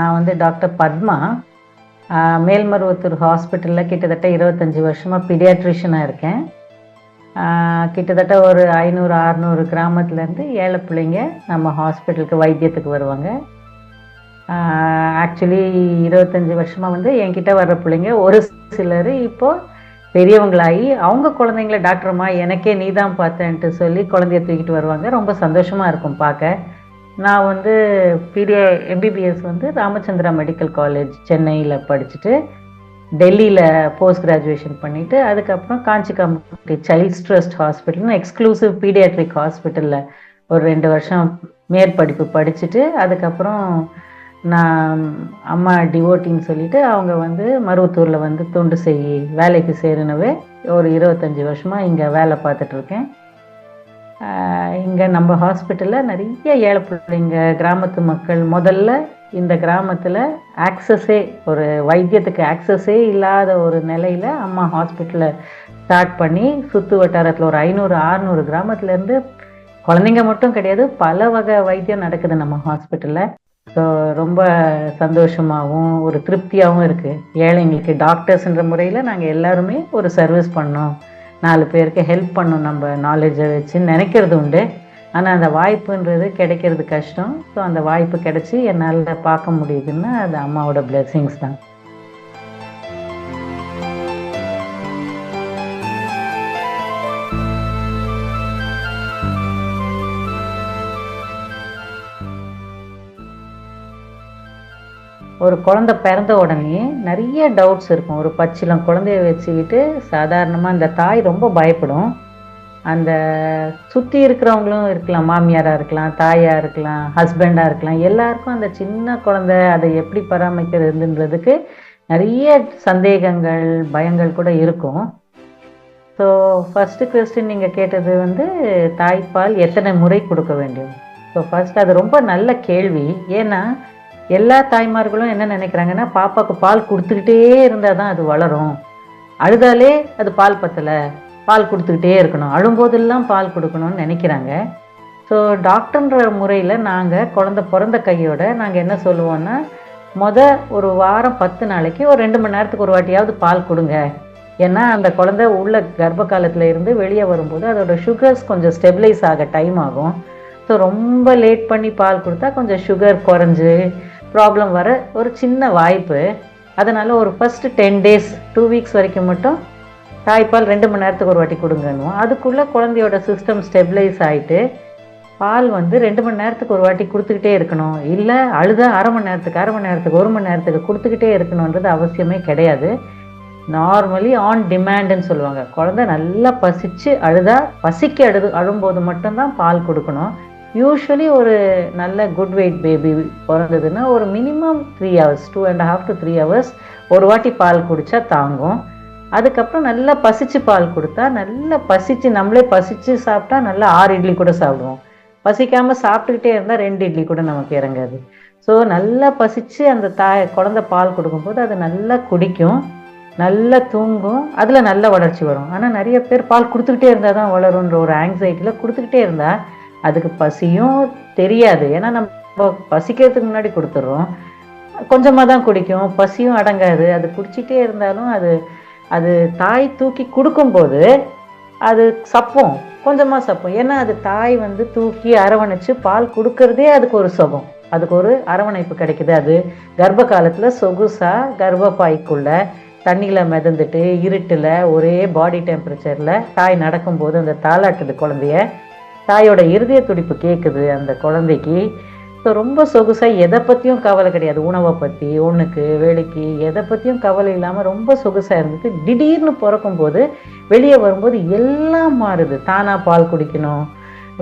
நான் வந்து டாக்டர் பத்மா. மேல்மருவத்தூர் ஹாஸ்பிட்டலில் கிட்டத்தட்ட 25 வருஷமாக பீடியாட்ரிஷனாக இருக்கேன். கிட்டத்தட்ட ஒரு 500-600 கிராமத்துலேருந்து ஏழை பிள்ளைங்க நம்ம ஹாஸ்பிட்டலுக்கு வைத்தியத்துக்கு வருவாங்க. ஆக்சுவலி 25 வருஷமாக வந்து என்கிட்ட வர்ற பிள்ளைங்க ஒரு சிலர் இப்போது பெரியவங்களாகி அவங்க குழந்தைங்கள டாக்டர்மா எனக்கே நீ தான் பார்த்தேன்ட்டு சொல்லி குழந்தைய தூக்கிட்டு வருவாங்க. ரொம்ப சந்தோஷமாக இருக்கும் பார்க்க. நான் வந்து எம்பிபிஎஸ் வந்து ராமச்சந்திரா மெடிக்கல் காலேஜ் சென்னையில் படிச்சுட்டு டெல்லியில் போஸ்ட் கிராஜுவேஷன் பண்ணிவிட்டு அதுக்கப்புறம் காஞ்சி காமராஜ் சைல்ட்ஸ் ட்ரஸ்ட் ஹாஸ்பிட்டல்னு எக்ஸ்க்ளூசிவ் பீடியாட்ரிக் ஹாஸ்பிட்டலில் ஒரு 2 வருஷம் மேற்படிப்பு படிச்சுட்டு அதுக்கப்புறம் நான் அம்மா டிவோட்டின்னு சொல்லிட்டு அவங்க வந்து மருவத்தூரில் வந்து தொண்டு செய்ய வேலைக்கு சேருனவே ஒரு 25 வருஷமாக இங்கே வேலை பார்த்துட்ருக்கேன். இங்கே நம்ம ஹாஸ்பிட்டலில் நிறைய ஏழை பிள்ளைங்க கிராமத்து மக்கள் முதல்ல இந்த கிராமத்தில் ஆக்சஸே ஒரு வைத்தியத்துக்கு ஆக்சஸே இல்லாத ஒரு நிலையில் அம்மா ஹாஸ்பிட்டலை ஸ்டார்ட் பண்ணி சுற்று வட்டாரத்தில் ஒரு 500-600 கிராமத்துலேருந்து குழந்தைங்க மட்டும் கிடையாது, பல வகை வைத்தியம் நடக்குது நம்ம ஹாஸ்பிட்டலில். ஸோ ரொம்ப சந்தோஷமாகவும் ஒரு திருப்தியாகவும் இருக்குது. ஏழைங்களுக்கு டாக்டர்ஸ்ன்ற முறையில் நாங்கள் எல்லாருமே ஒரு சர்வீஸ் பண்ணோம், 4 பேருக்கு ஹெல்ப் பண்ணோம் நம்ம நாலேஜை வச்சு நினைக்கிறது உண்டு. ஆனால் அந்த வாய்ப்புன்றது கிடைக்கிறது கஷ்டம். ஸோ அந்த வாய்ப்பு கிடைச்சி என்னால் பார்க்க முடியுதுன்னா அது அம்மாவோட பிளெஸிங்ஸ் தான். ஒரு குழந்தை பிறந்த உடனே நிறைய டவுட்ஸ் இருக்கும். ஒரு பச்சிலம் குழந்தைய வச்சுக்கிட்டு சாதாரணமாக அந்த தாய் ரொம்ப பயப்படும். அந்த சுற்றி இருக்கிறவங்களும் இருக்கலாம், மாமியாராக இருக்கலாம், தாயாக இருக்கலாம், ஹஸ்பண்டாக இருக்கலாம், எல்லாருக்கும் அந்த சின்ன குழந்தை அதை எப்படி பராமரிக்கிறதுன்றதுக்கு நிறைய சந்தேகங்கள் பயங்கள் கூட இருக்கும். ஸோ ஃபஸ்ட்டு கொஸ்டின் நீங்கள் கேட்டது வந்து தாய்ப்பால் எத்தனை முறை கொடுக்க வேண்டும். ஸோ ஃபஸ்ட் அது ரொம்ப நல்ல கேள்வி. ஏன்னா எல்லா தாய்மார்களும் என்ன நினைக்கிறாங்கன்னா பாப்பாவுக்கு பால் கொடுத்துக்கிட்டே இருந்தால் தான் அது வளரும், அழுதாலே அது பால் பத்தலை, பால் கொடுத்துக்கிட்டே இருக்கணும், அழும்போதெல்லாம் பால் கொடுக்கணும்னு நினைக்கிறாங்க. ஸோ டாக்டர்ன்ற முறையில் நாங்கள் குழந்த பிறந்த கையோட நாங்கள் என்ன சொல்லுவோன்னா ஒரு வாரம் 10 நாளைக்கு ஒரு 2 மணி நேரத்துக்கு ஒரு வாட்டியாவது பால் கொடுங்க. ஏன்னா அந்த குழந்தை உள்ள கர்ப்ப காலத்தில் இருந்து வெளியே வரும்போது அதோட சுகர்ஸ் கொஞ்சம் ஸ்டெபிளைஸ் ஆக டைம் ஆகும். ஸோ ரொம்ப லேட் பண்ணி பால் கொடுத்தா கொஞ்சம் சுகர் குறைஞ்சி ப்ராப்ளம் வர ஒரு சின்ன வாய்ப்பு. அதனால் ஒரு ஃபஸ்ட்டு 10 days 2 weeks வரைக்கும் மட்டும் தாய்ப்பால் 2 மணி நேரத்துக்கு ஒரு வாட்டி கொடுங்கன்னுவோம். அதுக்குள்ளே குழந்தையோட சிஸ்டம் ஸ்டெபிளைஸ் ஆகிட்டு பால் வந்து 2 மணி நேரத்துக்கு ஒரு வாட்டி கொடுத்துக்கிட்டே இருக்கணும், இல்லை அழுதா அரை மணி நேரத்துக்கு 1 மணி நேரத்துக்கு கொடுத்துக்கிட்டே இருக்கணுன்றது அவசியமே கிடையாது. நார்மலி ஆன் டிமாண்டுன்னு சொல்லுவாங்க. குழந்தை நல்லா பசிச்சு அழுதா பசிக்கு அழும்போது மட்டும்தான் பால் கொடுக்கணும். யூஸ்வலி ஒரு நல்ல குட் வெயிட் பேபி பிறந்ததுன்னா ஒரு மினிமம் 3 hours 2.5 to 3 hours ஒரு வாட்டி பால் குடித்தா தாங்கும். அதுக்கப்புறம் நல்லா பசிச்சு பால் கொடுத்தா நல்லா பசிச்சு நம்மளே பசிச்சு சாப்பிட்டா நல்லா 6 இட்லி கூட சாப்பிடுவோம். பசிக்காமல் சாப்பிட்டுக்கிட்டே இருந்தால் 2 இட்லி கூட நமக்கு இறங்காது. ஸோ நல்லா பசிச்சு அந்த குழந்தை பால் கொடுக்கும்போது அது நல்லா குடிக்கும், நல்லா தூங்கும், அதில் நல்ல வளர்ச்சி வரும். ஆனால் நிறைய பேர் பால் கொடுத்துக்கிட்டே இருந்தால் தான் வளருன்ற ஒரு ஆங்ஸைட்டியில் கொடுத்துக்கிட்டே இருந்தால் அதுக்கு பசியும் தெரியாது. ஏன்னா நம்ம பசிக்கிறதுக்கு முன்னாடி கொடுத்துட்றோம், கொஞ்சமாக தான் குடிக்கும், பசியும் அடங்காது. அது குடிச்சிட்டே இருந்தாலும் அது தாய் தூக்கி கொடுக்கும்போது அது சப்போம், கொஞ்சமாக சப்போம். ஏன்னா அது தாய் வந்து தூக்கி அரவணைச்சு பால் கொடுக்கறதே அதுக்கு ஒரு சுகம், அதுக்கு ஒரு அரவணைப்பு கிடைக்குது. அது கர்ப்ப காலத்தில் சொகுசாக கர்ப்பப்பாய்க்குள்ள தண்ணியில் மிதந்துட்டு இருட்டில் ஒரே பாடி டெம்பரேச்சரில் தாய் நடக்கும்போது அந்த தாலாட்டுது குழந்தைய, தாயோட இருதய துடிப்பு கேட்குது அந்த குழந்தைக்கு. ஸோ ரொம்ப சொகுசாக எதை பற்றியும் கவலை கிடையாது, உணவை பற்றி ஒன்றுக்கு வேலைக்கு எதை பற்றியும் கவலை இல்லாமல் ரொம்ப சொகுசாக இருந்துட்டு திடீர்னு பிறக்கும்போது வெளியே வரும்போது எல்லாம் மாறுது. தானாக பால் குடிக்கணும்,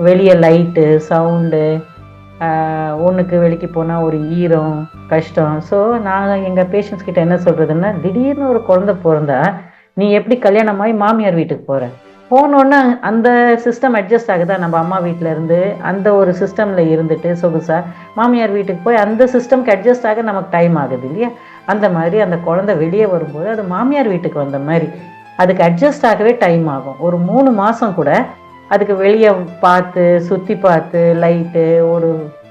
வெளியே லைட்டு சவுண்டு, ஒன்றுக்கு வெளிக்கு போனால் ஒரு ஈரம் கஷ்டம். ஸோ நான் எங்கள் பேஷண்ட்ஸ் கிட்ட என்ன சொல்கிறதுன்னா, திடீர்னு ஒரு குழந்தை பிறந்தா நீ எப்படி கல்யாணமாகி மாமியார் வீட்டுக்கு போகிற, போனோன்னா அந்த சிஸ்டம் அட்ஜஸ்ட் ஆகுதா, நம்ம அம்மா வீட்டில் இருந்து அந்த ஒரு சிஸ்டமில் இருந்துட்டு சொகுசா மாமியார் வீட்டுக்கு போய் அந்த சிஸ்டம்க்கு அட்ஜஸ்ட் ஆக நமக்கு டைம் ஆகுது இல்லையா. அந்த மாதிரி அந்த குழந்தை வெளியே வரும்போது அது மாமியார் வீட்டுக்கு வந்த மாதிரி அதுக்கு அட்ஜஸ்ட் ஆகவே டைம் ஆகும். ஒரு 3 மாதம் கூட அதுக்கு வெளியே பார்த்து சுற்றி பார்த்து லைட்டு ஒரு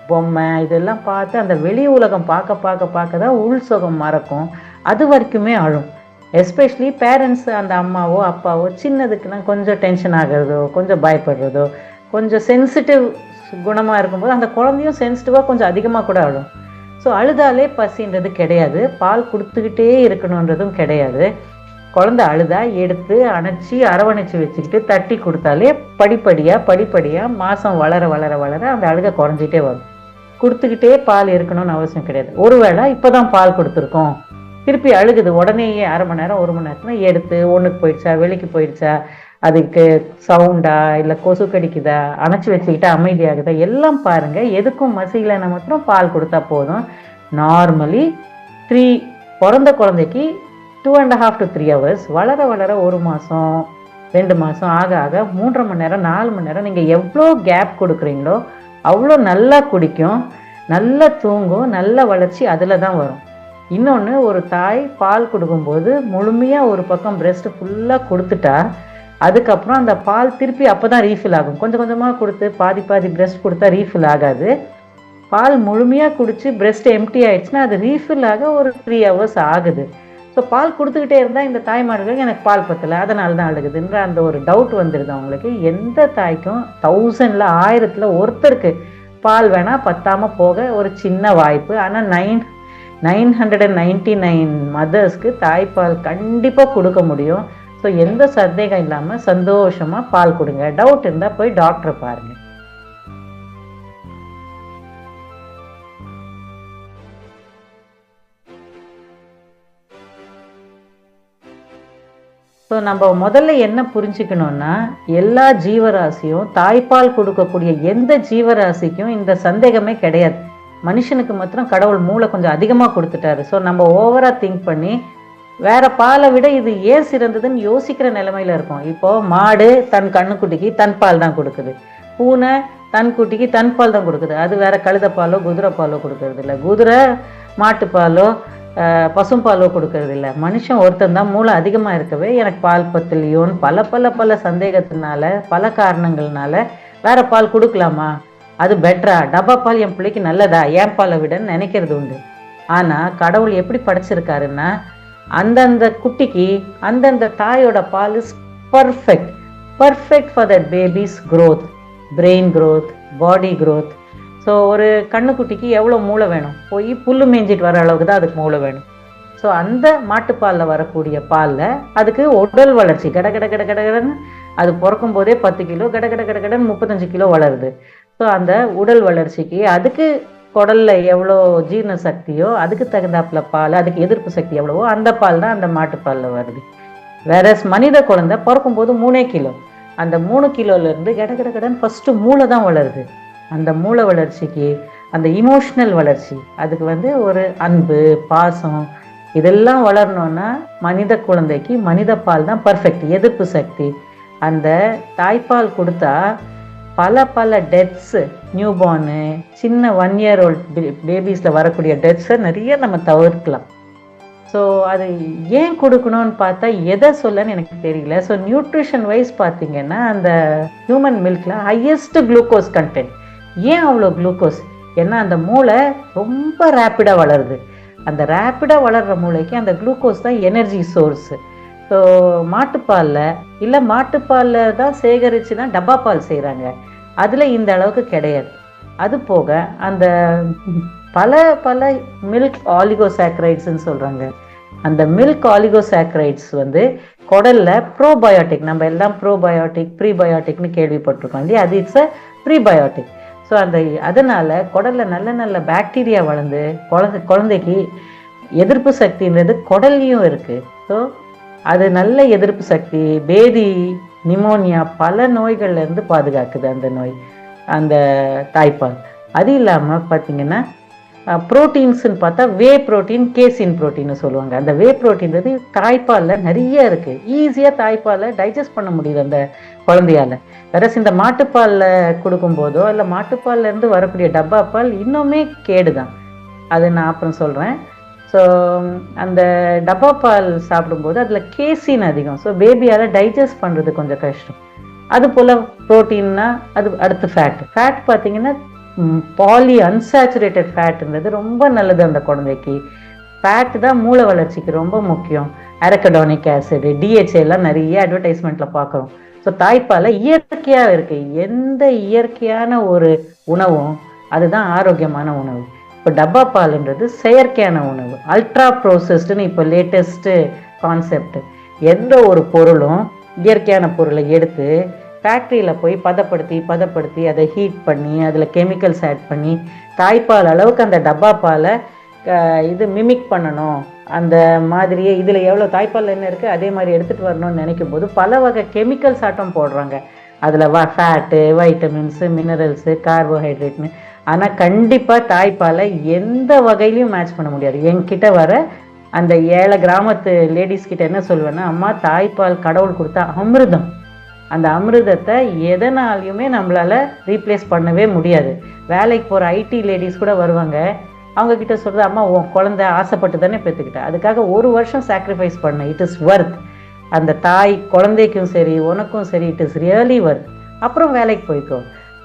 பொம்மை இதெல்லாம் பார்த்து அந்த வெளி உலகம் பார்க்க பார்க்க பார்க்க தான் உள் சுகம் மறக்கும். அது வரைக்குமே அழும். எஸ்பெஷலி பேரண்ட்ஸ், அந்த அம்மாவோ அப்பாவோ சின்னதுக்குன்னா கொஞ்சம் டென்ஷன் ஆகிறதோ, கொஞ்சம் பயப்படுறதோ, கொஞ்சம் சென்சிட்டிவ் குணமாக இருக்கும்போது அந்த குழந்தையும் சென்சிட்டிவாக கொஞ்சம் அதிகமாக கூட அழும். ஸோ அழுதாலே பசின்றது கிடையாது, பால் கொடுத்துக்கிட்டே இருக்கணுன்றதும் கிடையாது. குழந்தை அழுதா எடுத்து அணைச்சி அரவணைச்சி வச்சுக்கிட்டு தட்டி கொடுத்தாலே படிப்படியாக மாதம் வளர வளர வளர அந்த அழுகை குறைஞ்சிட்டே வரும். கொடுத்துக்கிட்டே பால் இருக்கணும்னு அவசியம் கிடையாது. ஒருவேளை இப்போ தான் பால் கொடுத்துருக்கோம், திருப்பி அழுகுது, உடனேயே அரை மணி நேரம் 1 மணி நேரத்தில் எடுத்து ஒன்றுக்கு போயிடுச்சா வெளிக்கு போயிடுச்சா, அதுக்கு சவுண்டா இல்லை கொசு கடிக்குதா, அணைச்சி வச்சுக்கிட்டா அமைதியாகுதா, எல்லாம் பாருங்கள். எதுக்கும் மசிகலைன்னா மாத்திரம் பால் கொடுத்தா போதும். நார்மலி பிறந்த குழந்தைக்கு 2.5 to 3 hours, வளர வளர 1 மாதம் 2 மாதம் ஆக ஆக 3.5 மணி நேரம் 4 மணி நேரம் நீங்கள் எவ்வளோ கேப் கொடுக்குறீங்களோ அவ்வளோ நல்லா குடிக்கும், நல்லா தூங்கும், நல்ல வளர்ச்சி அதில் தான் வரும். இன்னொன்று, ஒரு தாய் பால் கொடுக்கும்போது முழுமையாக ஒரு பக்கம் பிரெஸ்ட் ஃபுல்லாக கொடுத்துட்டா அதுக்கப்புறம் அந்த பால் திருப்பி அப்போ தான் ரீஃபில் ஆகும். கொஞ்சம் கொஞ்சமாக கொடுத்து பாதி பிரெஸ்ட் கொடுத்தா ரீஃபில் ஆகாது. பால் முழுமையாக குடித்து பிரெஸ்ட் எம்டி ஆயிடுச்சுன்னா அது ரீஃபில் ஆக ஒரு 3 hours ஆகுது. ஸோ பால் கொடுத்துக்கிட்டே இருந்தால் இந்த தாய்மார்களுக்கு எனக்கு பால் பத்தலை அதனால தான் அழுகுதுன்ற அந்த ஒரு டவுட் வந்துடுது அவங்களுக்கு. எந்த தாய்க்கும் 1000ல் 1000ல் ஒருத்தருக்கு பால் வேணால் பத்தாமல் போக ஒரு சின்ன வாய்ப்பு. ஆனால் 999 மதர்ஸ்க்கு தாய்ப்பால் கண்டிப்பாக கொடுக்க முடியும். ஸோ எந்த சந்தேகம் இல்லாமல் சந்தோஷமாக பால் கொடுங்க. டவுட் இருந்தால் போய் டாக்டரை பாருங்கள். ஸோ நம்ம முதல்ல என்ன புரிஞ்சுக்கணும்னா, எல்லா ஜீவராசியும் தாய்ப்பால் கொடுக்கக்கூடிய எந்த ஜீவராசிக்கும் இந்த சந்தேகமே கிடையாது. மனுஷனுக்கு மாத்திரம் கடவுள் மூளை கொஞ்சம் அதிகமாக கொடுத்துட்டாரு. ஸோ நம்ம ஓவராக திங்க் பண்ணி வேற பாலை விட இது ஏன் சிறந்ததுன்னு யோசிக்கிற நிலைமையில இருக்கும். இப்போ மாடு தன் கண்ணுக்குட்டிக்கு தன் பால் தான் கொடுக்குது, பூனை தன் குட்டிக்கு தன் பால் தான் கொடுக்குது. அது வேற கழுதைப்பாலோ குதிரை பாலோ கொடுக்கறது இல்லை, குதிரை மாட்டுப்பாலோ பசும்பாலோ கொடுக்கறது இல்லை. மனுஷன் ஒருத்தன் தான் மூளை அதிகமாக இருக்கவே எனக்கு பால் பத்தலையோன்னு பல சந்தேகத்தினால பல காரணங்கள்னால வேற பால் கொடுக்கலாமா, அது பெட்டரா, டப்பா பால் என் பிள்ளைக்கு நல்லதா ஏன் பாலை விடன்னு நினைக்கிறது உண்டு. ஆனால் கடவுள் எப்படி படைச்சிருக்காருன்னா, அந்தந்த குட்டிக்கு அந்தந்த தாயோட பால் is perfect for that baby's growth, brain growth, body growth. So ஒரு கண்ணுக்குட்டிக்கு எவ்வளோ மூளை வேணும், போய் புல் மேய்ஞ்சிட்டு வர அளவுக்கு தான் அதுக்கு மூளை வேணும். ஸோ அந்த மாட்டுப்பாலில் வரக்கூடிய பாலில் அதுக்கு உடல் வளர்ச்சி கடன்னு அது பிறக்கும் போதே 10 கிலோ கடன்னு 35 கிலோ வளருது. ஸோ அந்த உடல் வளர்ச்சிக்கு அதுக்கு குடல்ல எவ்வளோ ஜீரண சக்தியோ அதுக்கு தகுந்தாப்புல பால், அதுக்கு எதிர்ப்பு சக்தி எவ்வளவோ அந்த பால் தான் அந்த மாட்டுப்பாலில் வருது. வேற மனித குழந்தை பிறக்கும்போது 3 கிலோ, அந்த 3 கிலோலேருந்து கடன்னு ஃபஸ்ட்டு மூளை தான் வளருது. அந்த மூளை வளர்ச்சிக்கு அந்த இமோஷ்னல் வளர்ச்சி, அதுக்கு ஒரு அன்பு பாசம் இதெல்லாம் வளரணும்னா மனித குழந்தைக்கு மனித பால் தான் பர்ஃபெக்ட். எதிர்ப்பு சக்தி அந்த தாய்ப்பால் கொடுத்தா பல டெத்ஸு, நியூபார்னு சின்ன 1 year old பேபிஸில் வரக்கூடிய டெத்ஸை நிறைய நம்ம தவிர்க்கலாம். ஸோ அது ஏன் கொடுக்கணும்னு பார்த்தா எதை சொல்லன்னு எனக்கு தெரியல. ஸோ நியூட்ரிஷன் வைஸ் பார்த்தீங்கன்னா அந்த ஹியூமன் மில்கில் ஹையஸ்ட் குளுக்கோஸ் கண்டென்ட். ஏன் அவ்வளோ குளுக்கோஸ்? ஏன்னா அந்த மூளை ரொம்ப ரேப்பிடாக வளருது. அந்த ரேப்பிடாக வளர்கிற மூளைக்கு அந்த குளுக்கோஸ் தான் எனர்ஜி சோர்ஸு. ஸோ மாட்டுப்பாலில் தான் சேகரித்து தான் டப்பா பால் செய்கிறாங்க, அதில் இந்த அளவுக்கு கிடையாது. அது போக அந்த பல மில்க் ஆலிகோசாக்கரைட்ஸ்ன்னு சொல்கிறாங்க. அந்த மில்க் ஆலிகோசாக்கரைட்ஸ் குடல்ல ப்ரோபயோட்டிக், நம்ம எல்லாம் ப்ரோபயோட்டிக் ப்ரீபயோட்டிக்னு கேள்விப்பட்டிருக்கோம் இல்லையா, அது இட்ஸ் அ ப்ரீபயோட்டிக். ஸோ அதனால குடல்ல நல்ல பாக்டீரியா வளர்ந்து குழந்தைக்கு எதிர்ப்பு சக்தின்றது குடல்லையும் இருக்குது. ஸோ அது நல்ல எதிர்ப்பு சக்தி, பேதி, நிமோனியா பல நோய்கள்லேருந்து பாதுகாக்குது அந்த நோய் அந்த தாய்ப்பால். அது இல்லாமல் பார்த்தீங்கன்னா ப்ரோட்டீன்ஸ்ன்னு பார்த்தா வே ப்ரோட்டீன், கேசின் ப்ரோட்டீன்னு சொல்லுவாங்க. அந்த வே ப்ரோட்டீன்றது தாய்ப்பாலில் நிறைய இருக்குது. ஈஸியாக தாய்ப்பாலை டைஜஸ்ட் பண்ண முடியுது அந்த குழந்தையால். வேற இந்த மாட்டுப்பாலில் கொடுக்கும்போதோ இல்லை மாட்டுப்பால்லேருந்து வரக்கூடிய டப்பா பால் இன்னுமே கேடு தான். அது நான் அப்புறம் சொல்கிறேன். ஸோ அந்த டப்பா பால் சாப்பிடும்போது அதில் கேசின் அதிகம். ஸோ பேபியால் டைஜஸ்ட் பண்ணுறது கொஞ்சம் கஷ்டம். அது போல் ப்ரோட்டீன்னா அது அடுத்து ஃபேட் பார்த்தீங்கன்னா பாலி அன்சாச்சுரேட்டட் ஃபேட்டுன்றது ரொம்ப நல்லது அந்த குழந்தைக்கு. ஃபேட் தான் மூளை வளர்ச்சிக்கு ரொம்ப முக்கியம். அரக்கடானிக் ஆசிட், டிஹெச்ஏ எல்லாம் நிறைய அட்வர்டைஸ்மெண்ட்ல பார்க்குறோம். ஸோ தாய்ப்பாலை இயற்கையாக இருக்கு. எந்த இயற்கையான ஒரு உணவும் அதுதான் ஆரோக்கியமான உணவு. இப்போ டப்பா பால்ன்றது செயற்கையான உணவு, அல்ட்ரா ப்ரோசஸ்டுன்னு இப்போ லேட்டஸ்ட்டு கான்செப்ட். எந்த ஒரு பொருளும் இயற்கையான பொருளை எடுத்து ஃபேக்ட்ரியில் போய் பதப்படுத்தி அதை ஹீட் பண்ணி அதில் கெமிக்கல்ஸ் ஆட் பண்ணி தாய்ப்பால் அளவுக்கு அந்த டப்பா பாலை இது மிமிக் பண்ணணும், அந்த மாதிரியே இதில் எவ்வளோ தாய்ப்பால் என்ன இருக்குது அதே மாதிரி எடுத்துகிட்டு வரணும்னு நினைக்கும் போது பல வகை கெமிக்கல்ஸ் ஆட்டம் போடுறாங்க. அதில் ஃபேட்டு, வைட்டமின்ஸு, மினரல்ஸு, கார்போஹைட்ரேட்னு. ஆனால் கண்டிப்பாக தாய்ப்பாலை எந்த வகையிலையும் மேட்ச் பண்ண முடியாது. என்கிட்ட வர அந்த 7 கிராமத்து லேடிஸ் கிட்ட என்ன சொல்வேன்னா, அம்மா தாய்ப்பால் கடவுள் கொடுத்தா அமிர்தம், அந்த அமிர்தத்தை எதனாலையுமே நம்மளால் ரீப்ளேஸ் பண்ணவே முடியாது. வேலைக்கு போகிற ஐடி லேடிஸ் கூட வருவாங்க, அவங்கக்கிட்ட சொல்கிறது, அம்மா உன் குழந்தை ஆசைப்பட்டு தானே பெற்றுக்கிட்டேன், அதுக்காக 1 வருஷம் சாக்ரிஃபைஸ் பண்ண, இட் இஸ் ஒர்த். அந்த தாய் குழந்தைக்கும் சரி உனக்கும் சரி இட் இஸ் ரியலி ஒர்த். அப்புறம் வேலைக்கு போய்க்கோ.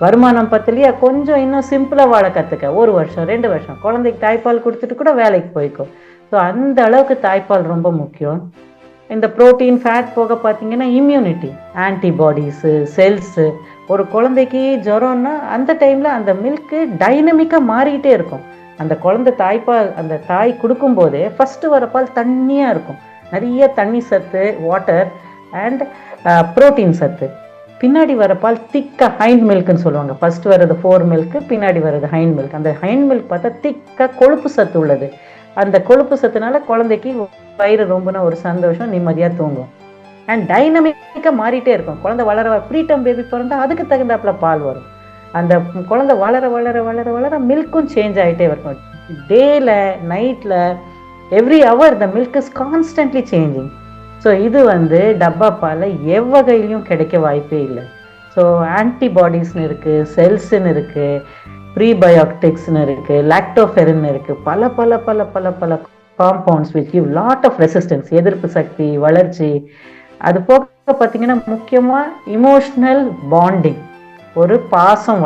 வருமானம் பத்தலையா கொஞ்சம் இன்னும் சிம்பிளாக வாழ கற்றுக்க, 1 வருஷம் 2 வருஷம் குழந்தைக்கு தாய்ப்பால் கொடுத்துட்டு கூட வேலைக்கு போய்க்கோ. ஸோ அந்த அளவுக்கு தாய்ப்பால் ரொம்ப முக்கியம். இந்த ப்ரோட்டீன் ஃபேட் போக பார்த்தீங்கன்னா இம்யூனிட்டி, ஆன்டிபாடிஸு, செல்ஸு. ஒரு குழந்தைக்கு ஜுரம்னா அந்த டைமில் அந்த மில்க்கு டைனமிக்காக மாறிக்கிட்டே இருக்கும். அந்த குழந்தை தாய்ப்பால் அந்த தாய் கொடுக்கும்போதே ஃபஸ்ட்டு வர பால் தண்ணியாக இருக்கும், நிறைய தண்ணி சத்து, வாட்டர் அண்ட் ப்ரோட்டீன் சத்து. பின்னாடி வர பால் திக்காக ஹைண்ட் மில்க்குன்னு சொல்லுவாங்க. ஃபஸ்ட்டு வர்றது 4 மில்க்கு, பின்னாடி வர்றது ஹைண்ட் மில்க். அந்த ஹைண்ட் மில்க் பார்த்தா திக்காக கொழுப்பு சத்து உள்ளது. அந்த கொழுப்பு சத்துனால குழந்தைக்கு வயிறு ரொம்பனா ஒரு சந்தோஷம், நிம்மதியாக தூங்கும். அண்ட் டைனமிக்காக மாறிட்டே இருக்கும். குழந்தை வளர ப்ரீடம் பேபி பிறந்தா அதுக்கு தகுந்தாப்புல பால் வரும். அந்த குழந்தை வளர வளர வளர வளர மில்க்கும் சேஞ்ச் ஆகிட்டே இருக்கும். டேல நைட்டில் every hour the milk is constantly changing. So இது டப்பா பால் எவ்வகையிலையும் கிடைக்க வாய்ப்பே இல்லை. ஸோ ஆன்டிபாடிஸ்னு இருக்குது, செல்ஸ்ன்னு இருக்குது, ப்ரீபயோட்டிக்ஸ்னு இருக்குது, லாக்டோஃபெரின் இருக்குது, பல பல பல பல பல compounds which give lot of resistance, எதிர்ப்பு சக்தி, வளர்ச்சி. அது போக பார்த்தீங்கன்னா முக்கியமாக இமோஷ்னல் பாண்டிங், ஒரு பாசம்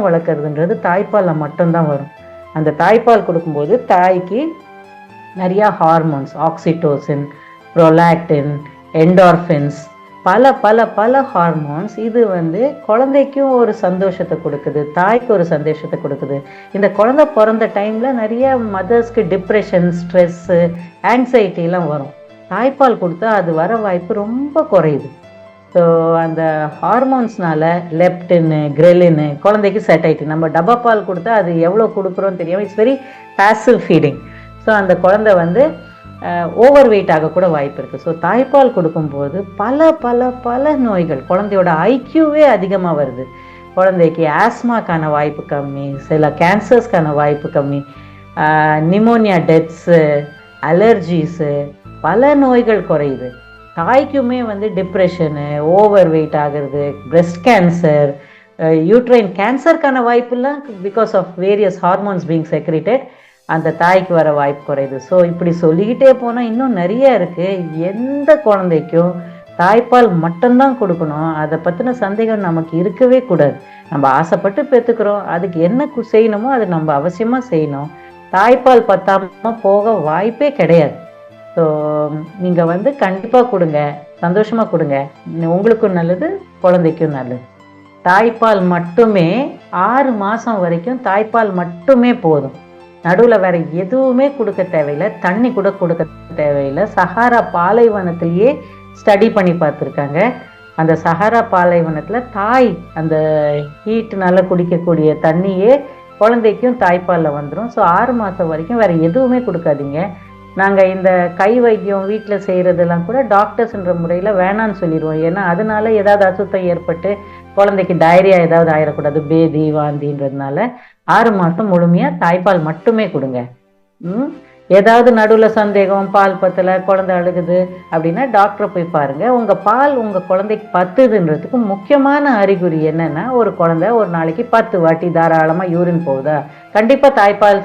வளர்க்குறதுன்றது தாய்ப்பாலில் மட்டும்தான் வரும். அந்த தாய்ப்பால் கொடுக்கும்போது தாய்க்கு நிறையா ஹார்மோன்ஸ், ஆக்சிடோசின், ப்ரோலாக்டின், என்டார்ஃபின்ஸ், பல பல பல ஹார்மோன்ஸ். இது குழந்தைக்கும் ஒரு சந்தோஷத்தை கொடுக்குது, தாய்க்கு ஒரு சந்தோஷத்தை கொடுக்குது. இந்த குழந்தை பிறந்த டைமில் நிறைய மதர்ஸ்க்கு டிப்ரெஷன், ஸ்ட்ரெஸ்ஸு, ஆங்ஸைட்டிலாம் வரும். தாய்ப்பால் கொடுத்தா அது வர வாய்ப்பு ரொம்ப குறையுது. ஸோ அந்த ஹார்மோன்ஸ்னால லெப்டின்னு, கிரெலின்னு குழந்தைக்கு செட் ஆகிட்டு, நம்ம டப்பா பால் கொடுத்தா அது எவ்வளோ கொடுக்குறோன்னு தெரியாமல் it's very passive feeding. So அந்த குழந்தை ஓவர் வெயிட் ஆகக்கூட வாய்ப்பு இருக்குது. ஸோ தாய்ப்பால் கொடுக்கும்போது பல பல பல நோய்கள், குழந்தையோட ஐக்யூவே அதிகமாக வருது. குழந்தைக்கு ஆஸ்மாக்கான வாய்ப்பு கம்மி, சில கேன்சர்ஸ்க்கான வாய்ப்பு கம்மி, நிமோனியா டெத்ஸு, அலர்ஜிஸு, பல நோய்கள் குறையுது. தாய்க்குமே டிப்ரெஷனு, ஓவர் வெயிட் ஆகிறது, பிரெஸ்ட் கேன்சர், யூட்ரைன் கேன்சருக்கான வாய்ப்புலாம் because of various hormones being secreted அந்த தாய்க்கு வர வாய்ப்பு குறையுது. ஸோ இப்படி சொல்லிக்கிட்டே போனால் இன்னும் நிறைய இருக்குது. எந்த குழந்தைக்கும் தாய்ப்பால் மட்டும்தான் கொடுக்கணும், அதை பற்றின சந்தேகம் நமக்கு இருக்கவே கூடாது. நம்ம ஆசைப்பட்டு பெற்றுக்கிறோம், அதுக்கு என்ன செய்யணுமோ அது நம்ம அவசியமாக செய்யணும். தாய்ப்பால் பத்தாமல் போக வாய்ப்பே கிடையாது. ஸோ நீங்கள் கண்டிப்பாக கொடுங்க, சந்தோஷமாக கொடுங்க, உங்களுக்கும் நல்லது, குழந்தைக்கும் நல்லது. தாய்ப்பால் மட்டுமே 6 மாதம் வரைக்கும் தாய்ப்பால் மட்டுமே போதும். நடுவில் வேறு எதுவுமே கொடுக்க தேவையில்லை, தண்ணி கூட கொடுக்க தேவையில்லை. சஹாரா பாலைவனத்திலேயே ஸ்டடி பண்ணி பார்த்துருக்காங்க. அந்த சஹாரா பாலைவனத்தில் தாய் அந்த ஹீட்டுனால குடிக்கக்கூடிய தண்ணியே குழந்தைக்கும் தாய்ப்பாலில் வந்துடும். ஸோ 6 மாதம் வரைக்கும் வேறு எதுவுமே கொடுக்காதீங்க. நாங்கள் இந்த கை வைத்தியம் வீட்டில் செய்கிறதெல்லாம் கூட டாக்டர்ஸ்ன்ற முறையில் வேணான்னு சொல்லிடுவோம். ஏன்னா அதனால ஏதாவது அசுத்தம் ஏற்பட்டு குழந்தைக்கு டயரியா ஏதாவது ஆயிடக்கூடாது, பேதி வாந்தின்றதுனால 6 மாதம் முழுமையாக தாய்ப்பால் மட்டுமே கொடுங்க. ஏதாவது நடுவில் சந்தேகம், பால் பத்தலை, குழந்தை அழுகுது அப்படின்னா டாக்டரை போய் பாருங்கள். உங்கள் பால் உங்கள் குழந்தைக்கு பத்துதுன்றதுக்கு முக்கியமான அறிகுறி என்னென்னா, ஒரு குழந்தை ஒரு நாளைக்கு 10 வாட்டி தாராளமாக யூரின் போகுதா, கண்டிப்பாக தாய்ப்பால்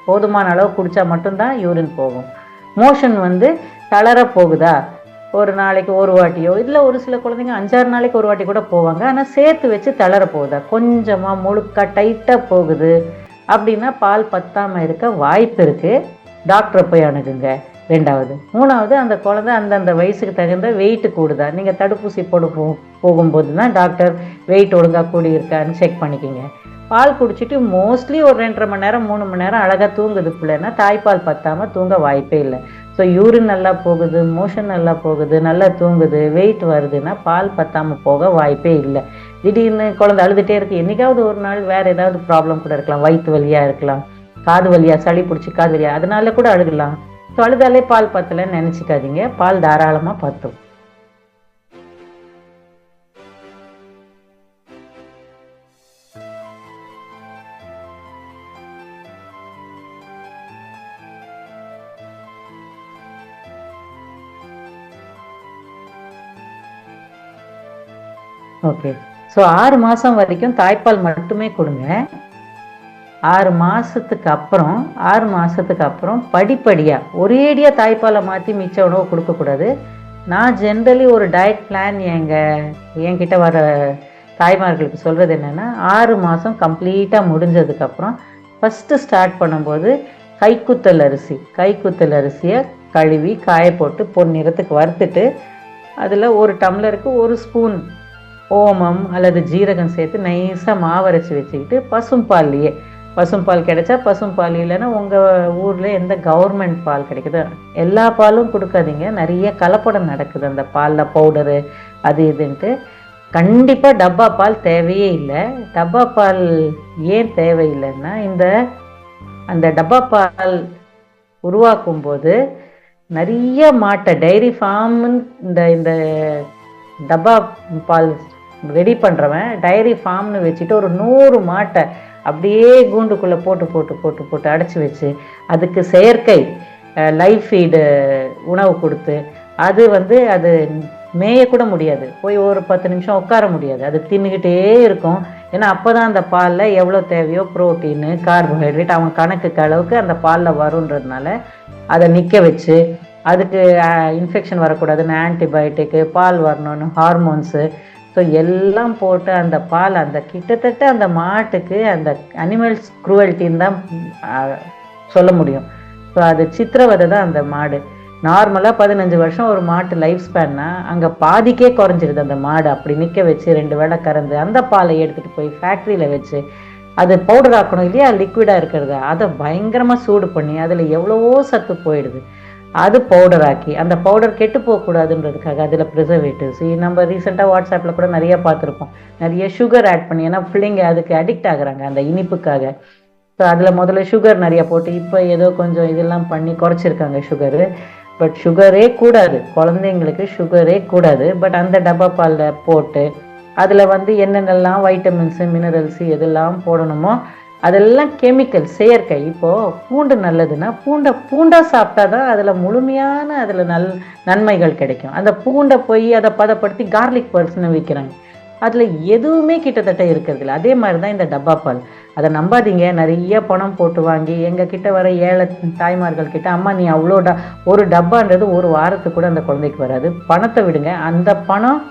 போதுமான அளவு குடித்தா மட்டும்தான் யூரின் போகும். மோஷன் தளர போகுதா, ஒரு நாளைக்கு ஒரு வாட்டியோ, இல்லை ஒரு சில குழந்தைங்க 5-6 நாளைக்கு ஒரு வாட்டி கூட போவாங்க. ஆனால் சேர்த்து வச்சு தளர போகுதா, கொஞ்சமாக முழுக்கா டைட்டாக போகுது அப்படின்னா பால் பத்தாமல் இருக்க வாய்ப்பு இருக்குது. டாக்டரை போய் அணுகுங்க. 2வது. 3வது, அந்த குழந்தை அந்தந்த வயசுக்கு தகுந்த வெயிட்டு கூடுதா. நீங்கள் தடுப்பூசி போட போகும்போது தான் டாக்டர் வெயிட் ஒழுங்காக கூடி இருக்கான்னு செக் பண்ணிக்கிங்க. பால் குடிச்சிட்டு மோஸ்ட்லி ஒரு 2.5 மணி நேரம் 3 மணி நேரம் அழகாக தூங்குது பிள்ளைன்னா தாய்ப்பால் பத்தாமல் தூங்க வாய்ப்பே இல்லை. ஸோ யூரின் நல்லா போகுது, மோஷன் நல்லா போகுது, நல்லா தூங்குது, வெயிட் வருதுன்னா பால் பத்தாமல் போக வாய்ப்பே இல்லை. திடீர்னு குழந்தை அழுதுகிட்டே இருக்குது, என்றைக்காவது ஒரு நாள் வேறு ஏதாவது ப்ராப்ளம் கூட இருக்கலாம், வயிற்று வலியாக இருக்கலாம், காது வலியாக, சளி பிடிச்சி காது வலியாக, அதனால கூட அழுகலாம். ஸோ அழுதாலே பால் பத்தலைன்னு நினச்சிக்காதீங்க, பால் தாராளமாக பத்தும். ஓகே. ஸோ 6 மாதம் வரைக்கும் தாய்ப்பால் மட்டுமே கொடுங்க. 6 மாதத்துக்கு அப்புறம் படிப்படியாக ஒரேடியாக தாய்ப்பாலை மாற்றி மிச்ச உணவு கொடுக்கக்கூடாது. நான் ஜென்ரலி ஒரு டயட் பிளான் என்கிட்ட வர தாய்மார்களுக்கு சொல்கிறது என்னென்னா, 6 மாதம் கம்ப்ளீட்டாக முடிஞ்சதுக்கப்புறம் ஃபஸ்ட்டு ஸ்டார்ட் பண்ணும்போது கைக்குத்தல் அரிசியை கழுவி காய போட்டு பொன்னிறத்துக்கு வறுத்துட்டு அதில் 1 டம்ளருக்கு 1 ஸ்பூன் ஓமம் அல்லது ஜீரகம் சேர்த்து நைஸாக மாவரைச்சி வச்சுக்கிட்டு பசும்பால் கிடைச்சா பசும்பால், இல்லைன்னா உங்கள் ஊரில் எந்த கவர்மெண்ட் பால் கிடைக்குதோ எல்லா பாலும் கொடுக்காதீங்க. நிறைய கலப்படம் நடக்குது அந்த பாலில், பவுடரு அது இதுன்ட்டு. கண்டிப்பாக டப்பா பால் தேவையே இல்லை. டப்பா பால் ஏன் தேவையில்லைன்னா, அந்த டப்பா பால் உருவாக்கும் போது நிறைய மாட்டை டைரி ஃபார்முன்னு இந்த டப்பா பால் ரெடி பண்ணுறவன் டைரி ஃபார்ம்னு வச்சுட்டு ஒரு 100 மாட்டை அப்படியே கூண்டுக்குள்ளே போட்டு அடைச்சி வச்சு அதுக்கு செயற்கை லைஃப் ஃபீடு உணவு கொடுத்து அது மேயக்கூட முடியாது, போய் ஒரு 10 நிமிஷம் உட்கார முடியாது, அது தின்னுக்கிட்டே இருக்கும். ஏன்னா அப்போ தான் அந்த பாலில் எவ்வளோ தேவையோ ப்ரோட்டீனு கார்போஹைட்ரேட் அவன் கணக்குக்கு அளவுக்கு அந்த பாலில் வருன்றதுனால அதை நிற்க வச்சு, அதுக்கு இன்ஃபெக்ஷன் வரக்கூடாதுன்னு ஆன்டிபயோட்டிக்கு, பால் வரணும்னு ஹார்மோன்ஸு, ஸோ எல்லாம் போட்டு அந்த பால் கிட்டத்தட்ட அந்த மாட்டுக்கு அந்த அனிமல்ஸ் குரூவல்ட்டின்னு தான் சொல்ல முடியும். ஸோ அது சித்திரவதை தான் அந்த மாடு. நார்மலாக 15 வருஷம் ஒரு மாட்டு லைஃப் ஸ்பேன்னா அங்கே பாதிக்கே குறைஞ்சிருது. அந்த மாடு அப்படி நிற்க வச்சு 2 வேளை கறந்து அந்த பாலை எடுத்துகிட்டு போய் ஃபேக்ட்ரியில் வச்சு அது பவுடர் ஆக்கணும் இல்லையா, லிக்விடாக இருக்கிறத அதை பயங்கரமாக சூடு பண்ணி அதில் எவ்வளவோ சத்து போயிடுது. அது பவுடர் ஆக்கி அந்த பவுடர் கெட்டு போகக்கூடாதுன்றதுக்காக அதில் ப்ரிசர்வேட்டிவ்ஸ், நம்ம ரீசெண்டாக வாட்ஸ்அப்பில் கூட நிறைய பார்த்துருப்போம், நிறைய சுகர் ஆட் பண்ணி. ஏன்னா பிள்ளைங்க அதுக்கு அடிக்ட் ஆகுறாங்க அந்த இனிப்புக்காக. ஸோ அதில் முதல்ல சுகர் நிறையா போட்டு இப்போ ஏதோ கொஞ்சம் இதெல்லாம் பண்ணி குறைச்சிருக்காங்க சுகரு. பட் சுகரே கூடாது, குழந்தைங்களுக்கு சுகரே கூடாது. பட் அந்த டப்பா பாலில் போட்டு அதில் என்னென்னலாம் வைட்டமின்ஸு மினரல்ஸு எதெல்லாம் போடணுமோ அதெல்லாம் கெமிக்கல், செயற்கை. இப்போது பூண்டு நல்லதுன்னா பூண்டா சாப்பிட்டா தான் அதில் முழுமையான நன்மைகள் கிடைக்கும். அந்த பூண்டை போய் அதை பதப்படுத்தி கார்லிக் பர்ஸ்ன்னு விற்கிறாங்க, அதில் எதுவுமே கிட்டத்தட்ட இருக்கிறதில்ல. அதே மாதிரி தான் இந்த டப்பா பால். அதை நம்பாதீங்க. நிறைய பணம் போட்டு வாங்கி எங்கள் கிட்ட வர ஏழை தாய்மார்கள் கிட்ட, அம்மா நீ அவ்வளோ ஒரு டப்பான்றது ஒரு வாரத்துக்கு கூட அந்த குழந்தைக்கு வராது, பணத்தை விடுங்க, அந்த பணம்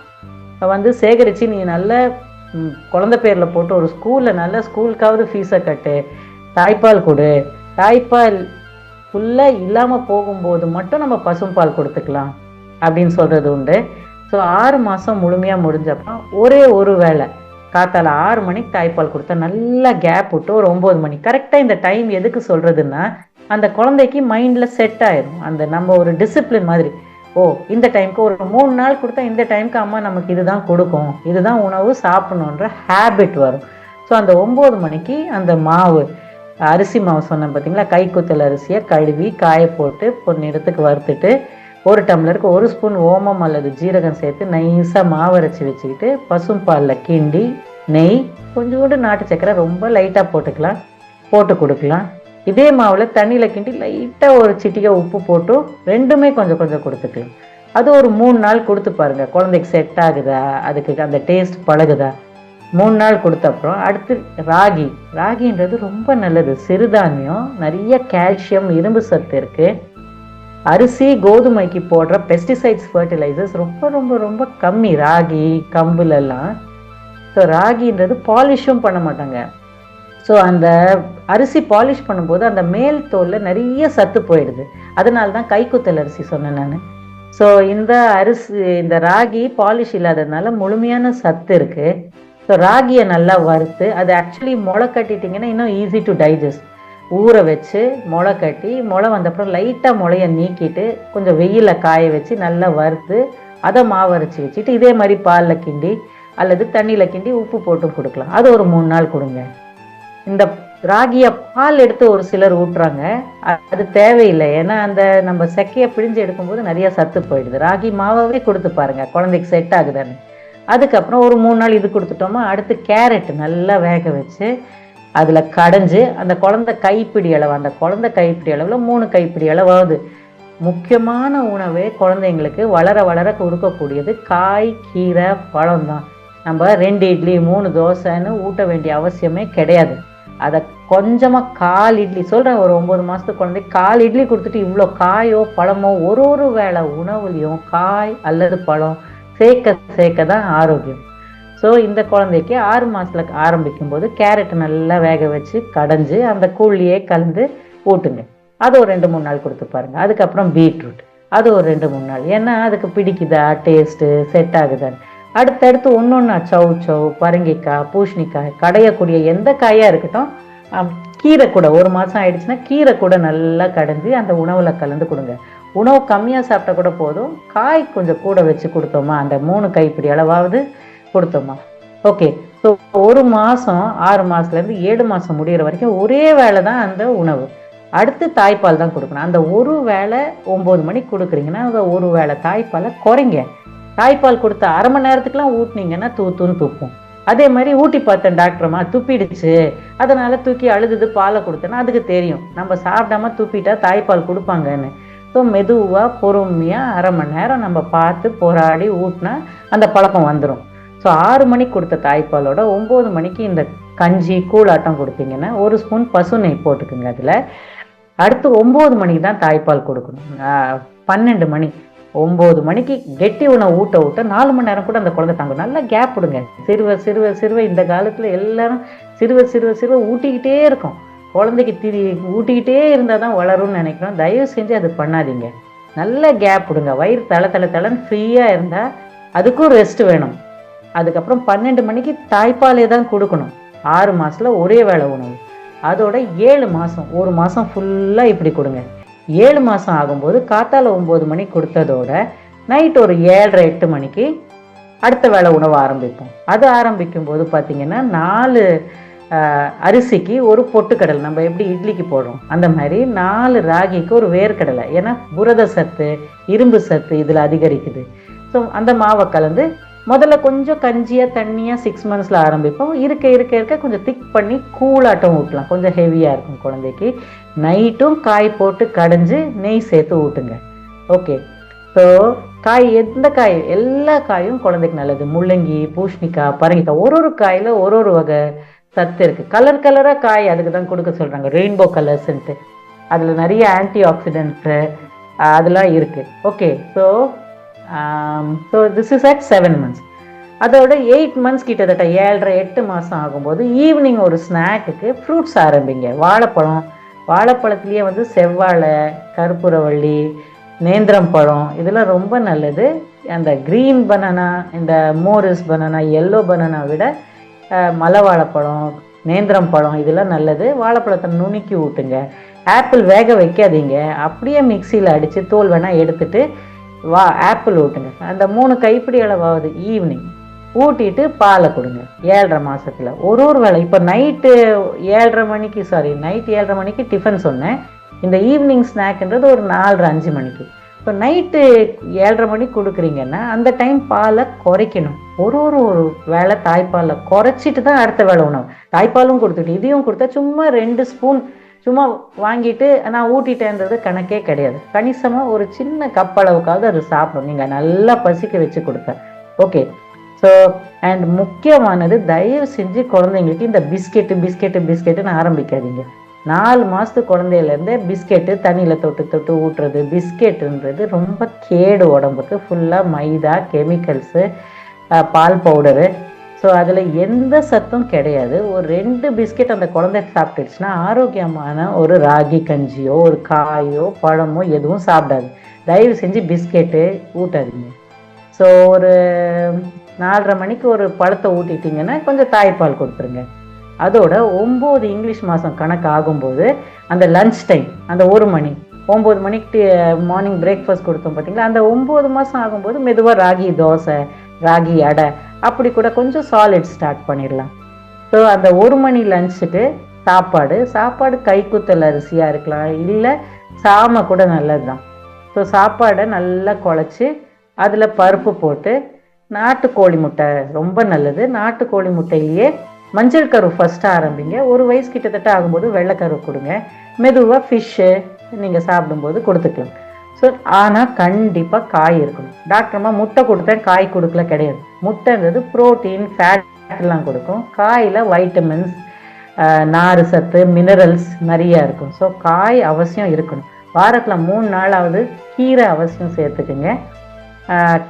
சேகரித்து நீ நல்ல குழந்தை பேரில் போட்டு ஒரு ஸ்கூலில் நல்ல ஸ்கூலுக்காவது ஃபீஸை கட்டு, தாய்ப்பால் கொடு. தாய்ப்பால் ஃபுல்லாக இல்லாமல் போகும்போது மட்டும் நம்ம பசும்பால் கொடுத்துக்கலாம் அப்படின்னு சொல்கிறது உண்டு. ஸோ 6 மாதம் முழுமையாக முடிஞ்சப்போ ஒரு வேளை காத்தால 6 மணிக்கு தாய்ப்பால் கொடுத்தா நல்லா கேப் விட்டு ஒரு 9 மணி கரெக்டாக. இந்த டைம் எதுக்கு சொல்கிறதுன்னா, அந்த குழந்தைக்கு மைண்டில் செட் ஆயிடும். நம்ம ஒரு டிசிப்ளின் மாதிரி, இந்த டைமுக்கு ஒரு 3 நாள் கொடுத்தா இந்த டைமுக்கு அம்மா நமக்கு இதுதான் கொடுக்கும், இதுதான் உணவு சாப்பிடணுன்ற ஹேபிட் வரும். ஸோ அந்த 9 மணிக்கு அந்த மாவு, அரிசி மாவு சொன்னேன் பார்த்தீங்களா, கைக்குத்தல் அரிசியை கழுவி காய போட்டு பொன்னிறத்துக்கு வறுத்துட்டு 1 டம்ளருக்கு 1 ஸ்பூன் ஓமம் அல்லது ஜீரகம் சேர்த்து நைஸாக மாவரைச்சி வச்சுக்கிட்டு பசும்பாலில் கிண்டி நெய் கொஞ்சோண்டு நாட்டு சக்கரை ரொம்ப லைட்டாக போட்டு கொடுக்கலாம். இதே மாவில் தண்ணியில் கிண்டி லைட்டாக ஒரு சிட்டிகை உப்பு போட்டு 2மே கொஞ்சம் கொஞ்சம் கொடுத்துக்கலாம். அது ஒரு 3 நாள் கொடுத்து பாருங்கள், குழந்தைக்கு செட் ஆகுதா, அதுக்கு அந்த டேஸ்ட் பழகுதா. 3 நாள் கொடுத்த அப்புறம் அடுத்து ராகின்றது ரொம்ப நல்லது, சிறுதானியம், நிறைய கால்சியம் இரும்பு சத்து இருக்குது. அரிசி கோதுமைக்கு போடுற பெஸ்டிசைட்ஸ் ஃபர்டிலைசர்ஸ் ரொம்ப ரொம்ப ரொம்ப கம்மி ராகி கம்புலெல்லாம். ஸோ ராகின்றது பாலிஷும் பண்ண மாட்டாங்க. ஸோ அந்த அரிசி பாலிஷ் பண்ணும்போது அந்த மேல் தோலில் நிறைய சத்து போயிடுது. அதனால தான் கைக்குத்தல் அரிசி சொன்னேன் நான். ஸோ இந்த அரிசி இந்த ராகி பாலிஷ் இல்லாததுனால முழுமையான சத்து இருக்குது. ஸோ ராகியை நல்லா வறுத்து அது ஆக்சுவலி முளை கட்டிட்டிங்கன்னா இன்னும் ஈஸி டு டைஜஸ்ட். ஊற வச்சு முளை கட்டி முளை வந்தப்புறம் லைட்டாக முளையை நீக்கிட்டு கொஞ்சம் வெயிலில் காய வச்சு நல்லா வறுத்து அதை மாவரைச்சி வச்சுட்டு இதே மாதிரி பாலில் கிண்டி அல்லது தண்ணியில் கிண்டி உப்பு போட்டு கொடுக்கலாம். அது ஒரு 3 நாள் கொடுங்க. இந்த ராகியை பால் எடுத்து ஒரு சிலர் ஊட்டுறாங்க, அது தேவையில்லை. ஏன்னா அந்த நம்ம செக்கையை பிழிஞ்சு எடுக்கும்போது நிறைய சத்து போயிடுது. ராகி மாவாவே கொடுத்து பாருங்க, குழந்தைக்கு செட் ஆகுதான்னு. அதுக்கப்புறம் ஒரு 3 நாள் இது கொடுத்துட்டோமா, அடுத்து கேரட் நல்லா வேக வச்சு அதில் கடைஞ்சி அந்த குழந்தை கைப்பிடி அளவு, அந்த குழந்தை கைப்பிடி அளவில் 3 கைப்பிடி அளவாகுது. முக்கியமான உணவே குழந்தைங்களுக்கு வளர வளர கொடுக்கக்கூடியது காய், கீரை, பழம் தான். நம்ம 2 இட்லி 3 தோசைன்னு ஊட்ட வேண்டிய அவசியமே கிடையாது. அதை கொஞ்சமாக 1/4 இட்லி சொல்கிறேன், ஒரு 9 மாதத்துக்கு குழந்தைக்கு 1/4 இட்லி கொடுத்துட்டு இவ்வளோ காயோ பழமோ ஒரு வேளை உணவுலையும் காய் அல்லது பழம் சேர்க்க தான் ஆரோக்கியம். ஸோ இந்த குழந்தைக்கு 6 மாதத்தில் ஆரம்பிக்கும் போது கேரட் நல்லா வேக வச்சு கடைஞ்சி அந்த கூழ்லையே கலந்து ஊட்டுங்க. அது ஒரு 2-3 நாள் கொடுத்து பாருங்கள். அதுக்கப்புறம் பீட்ரூட், அது ஒரு 2-3 நாள். ஏன்னா அதுக்கு பிடிக்குதா, டேஸ்ட்டு செட் ஆகுதான்னு. அடுத்தடுத்து ஒன்றா சவு, பரங்கிக்காய், பூசணிக்காய், கடையக்கூடிய எந்த காயாக இருக்கட்டும், கீரை கூட 1 மாதம் ஆயிடுச்சுன்னா கீரை கூட நல்லா கடைஞ்சி அந்த உணவில் கலந்து கொடுங்க. உணவு கம்மியாக சாப்பிட்டா கூட போதும், காய் கொஞ்சம் கூட வச்சு கொடுத்தோமா, அந்த 3 கைப்பிடி அளவாவது கொடுத்தோமா, ஓகே. ஸோ 1 மாதம் 6 மாதத்துலேருந்து 7 மாதம் முடிகிற வரைக்கும் ஒரே வேளை தான் அந்த உணவு. அடுத்து தாய்ப்பால் தான் கொடுக்கணும். அந்த ஒரு வேளை 9 மணிக்கு கொடுக்குறீங்கன்னா அந்த ஒரு வேளை தாய்ப்பாலை குறைங்க. தாய்ப்பால் கொடுத்த 1/2 மணி நேரத்துக்குலாம் ஊட்டினீங்கன்னா தூத்துன்னு துப்பும். அதே மாதிரி ஊட்டி பார்த்தேன் டாக்டர்மா, துப்பிடுச்சு, அதனால் தூக்கி அழுதுது பாலை கொடுத்தேன்னா அதுக்கு தெரியும் நம்ம சாப்பிடாம துப்பிட்டா தாய்ப்பால் கொடுப்பாங்கன்னு. ஸோ மெதுவாக பொறுமையாக 1/2 மணி நேரம் நம்ம பார்த்து போராடி ஊட்டினா அந்த பழக்கம் வந்துடும். ஸோ 6 மணிக்கு கொடுத்த தாய்ப்பாலோட 9 மணிக்கு இந்த கஞ்சி கூழாட்டம் கொடுத்தீங்கன்னா 1 ஸ்பூன் பசு நெய் போட்டுக்குங்க அதில். அடுத்து 9 மணிக்கு தான் தாய்ப்பால் கொடுக்கணும். 12 மணி 9 மணிக்கு கெட்டி உணவு ஊட்ட 4 மணி நேரம் கூட அந்த குழந்தை தாங்கும். நல்லா கேப் விடுங்க. சிறுவ இந்த காலத்தில் எல்லாரும் சிறுவ ஊட்டிக்கிட்டே இருக்கும். குழந்தைக்கு ஊட்டிக்கிட்டே இருந்தால் தான் வளரும்னு நினைக்கிறோம். தயவு செஞ்சு அது பண்ணாதீங்க. நல்ல கேப் விடுங்க. வயிறு தலைன்னு ஃப்ரீயாக இருந்தால் அதுக்கும் ரெஸ்ட் வேணும். அதுக்கப்புறம் 12 மணிக்கு தாய்ப்பாலே தான் கொடுக்கணும். 6 மாதத்தில் ஒரே வேளை உணவு. அதோட 7 மாதம் 1 மாதம் ஃபுல்லாக இப்படி கொடுங்க. 7 மாதம் ஆகும்போது காத்தால 9 மணிக்கு கொடுத்ததோட நைட் ஒரு 7:30-8 மணிக்கு அடுத்த வேளை உணவு ஆரம்பிப்போம். அது ஆரம்பிக்கும் போது பார்த்தீங்கன்னா 4 அரிசிக்கு ஒரு பொட்டுக்கடலை, நம்ம எப்படி இட்லிக்கு போடுறோம் அந்த மாதிரி 4 ராகிக்கு ஒரு வேர்க்கடலை. ஏன்னா புரத சத்து, இரும்பு சத்து இதில் அதிகரிக்குது. ஸோ அந்த மாவை கலந்து முதல்ல கொஞ்சம் கஞ்சியாக தண்ணியாக 6 மந்த்ஸில் ஆரம்பிப்போம். இருக்க கொஞ்சம் திக் பண்ணி கூழாட்டம் ஊட்டலாம். கொஞ்சம் ஹெவியாக இருக்கும் குழந்தைக்கு. நைட்டும் காய் போட்டு கடைஞ்சி நெய் சேர்த்து ஊட்டுங்க. ஓகே. ஸோ காய், எந்த காய், எல்லா காயும் குழந்தைக்கு நல்லது. முள்ளங்கி, பூசணிக்காய், பரங்கிக்காய், ஒரு காயில் ஒரு வகை சத்து இருக்குது. கலராக காய் அதுக்கு தான் கொடுக்க சொல்கிறாங்க, ரெயின்போ கலர்ஸ்ன்ட்டு. அதில் நிறைய ஆன்டி ஆக்சிடென்ட்ஸு அதெல்லாம் இருக்குது. Okay. So this is at 7 months. அதோட 8 months கிட்டத்தட்ட 7.5-8 மாதம் ஆகும்போது ஈவினிங் ஒரு ஸ்நாக்குக்கு ஃப்ரூட்ஸ் ஆரம்பிங்க. வாழைப்பழத்துலேயே செவ்வாழை, கற்பூரவள்ளி, நேந்திரம் பழம் இதெல்லாம் ரொம்ப நல்லது. அந்த க்ரீன் பனானா, இந்த மோரிஸ் பனானா, எல்லோ பனானா விட மலை வாழைப்பழம், நேந்திரம் பழம் இதெல்லாம் நல்லது. வாழைப்பழத்தை நுணுக்கி ஊட்டுங்க. ஆப்பிள் வேக வைக்காதீங்க, அப்படியே மிக்சியில் அடித்து தோல் வேணால் எடுத்துட்டு ஆப்பிள் ஊட்டுங்க. அந்த 3 கைப்பிடி அளவாவது ஈவினிங் ஊட்டிட்டு பாலை கொடுங்க. 7.5 மாதத்தில் ஒரு வேளை. இப்போ நைட்டு 7:30 மணிக்கு டிஃபன் சொன்னேன். இந்த ஈவினிங் ஸ்நாக்ன்றது ஒரு 4:30-5 மணிக்கு. இப்போ நைட்டு 7:30 மணிக்கு கொடுக்குறீங்கன்னா அந்த டைம் பாலை குறைக்கணும். ஒரு வேளை தாய்ப்பாலில் குறைச்சிட்டு தான் அடுத்த வேளை உணவு. தாய்ப்பாலும் கொடுத்துட்டு இதையும் கொடுத்தா சும்மா 2 ஸ்பூன் சும்மா வாங்கிட்டு நான் ஊட்டிட்டேன்றது கணக்கே கிடையாது. கணிசமாக ஒரு சின்ன கப்பளவுக்காவது அது சாப்பிடும். நீங்கள் நல்லா பசிக்க வச்சு கொடுக்க. ஓகே. ஸோ அண்ட் முக்கியமானது, தயவு செஞ்சு குழந்தைங்களுக்கு இந்த பிஸ்கெட்டுன்னு ஆரம்பிக்காதீங்க. 4 மாதத்து குழந்தையிலேருந்தே பிஸ்கெட்டு தண்ணியில் தொட்டு தொட்டு ஊட்டுறது. பிஸ்கெட்டுன்றது ரொம்ப கேடு உடம்புக்கு. ஃபுல்லாக மைதா, கெமிக்கல்ஸு, பால் பவுடரு. ஸோ அதில் எந்த சத்தும் கிடையாது. ஒரு 2 பிஸ்கெட் அந்த குழந்தை சாப்பிட்டுடுச்சுன்னா ஆரோக்கியமான ஒரு ராகி கஞ்சியோ ஒரு காயோ பழமோ எதுவும் சாப்பிடாது. தயவு செஞ்சு பிஸ்கெட்டு ஊட்டாதீங்க. ஸோ ஒரு 4:30 மணிக்கு ஒரு பழத்தை ஊட்டிட்டிங்கன்னா கொஞ்சம் தாய்ப்பால் கொடுத்துருங்க. அதோட 9 இங்கிலீஷ் மாதம் கணக்கு ஆகும்போது அந்த லன்ச் டைம் அந்த 1 மணி 9 மணிக்கு மார்னிங் பிரேக்ஃபாஸ்ட் கொடுத்தோம் பார்த்தீங்களா, அந்த 9 மாதம் ஆகும்போது மெதுவாக ராகி தோசை, ராகி அடை அப்படி கூட கொஞ்சம் சாலிட் ஸ்டார்ட் பண்ணிடலாம். ஸோ அந்த 1 மணி லன்ச்சுக்கு சாப்பாடு கைக்குத்தல் அரிசியாக இருக்கலாம், இல்லை சாமை கூட நல்லது தான். ஸோ சாப்பாடை நல்லா குழச்சி அதில் பருப்பு போட்டு நாட்டுக்கோழி முட்டை ரொம்ப நல்லது. நாட்டுக்கோழி முட்டையிலேயே மஞ்சள் கரு ஃபஸ்ட்டு ஆரம்பிங்க. 1 வயசு கிட்டத்தட்ட ஆகும்போது வெள்ளைக்கரு கொடுங்க. மெதுவாக ஃபிஷ்ஷு நீங்கள் சாப்பிடும்போது கொடுத்துக்கலாம். ஸோ ஆனால் கண்டிப்பாக காய் இருக்கணும். டாக்டர்மா முட்டை கொடுத்தேன் காய் கொடுக்கல கிடையாது. முட்டைன்றது ப்ரோட்டீன் ஃபேட்லாம் கொடுக்கும். காயில் வைட்டமின்ஸ், நார் சத்து, மினரல்ஸ் நிறையா இருக்கும். ஸோ காய் அவசியம் இருக்கணும். வாரத்தில் 3 நாளாவது கீரை அவசியம் சேர்த்துக்குங்க.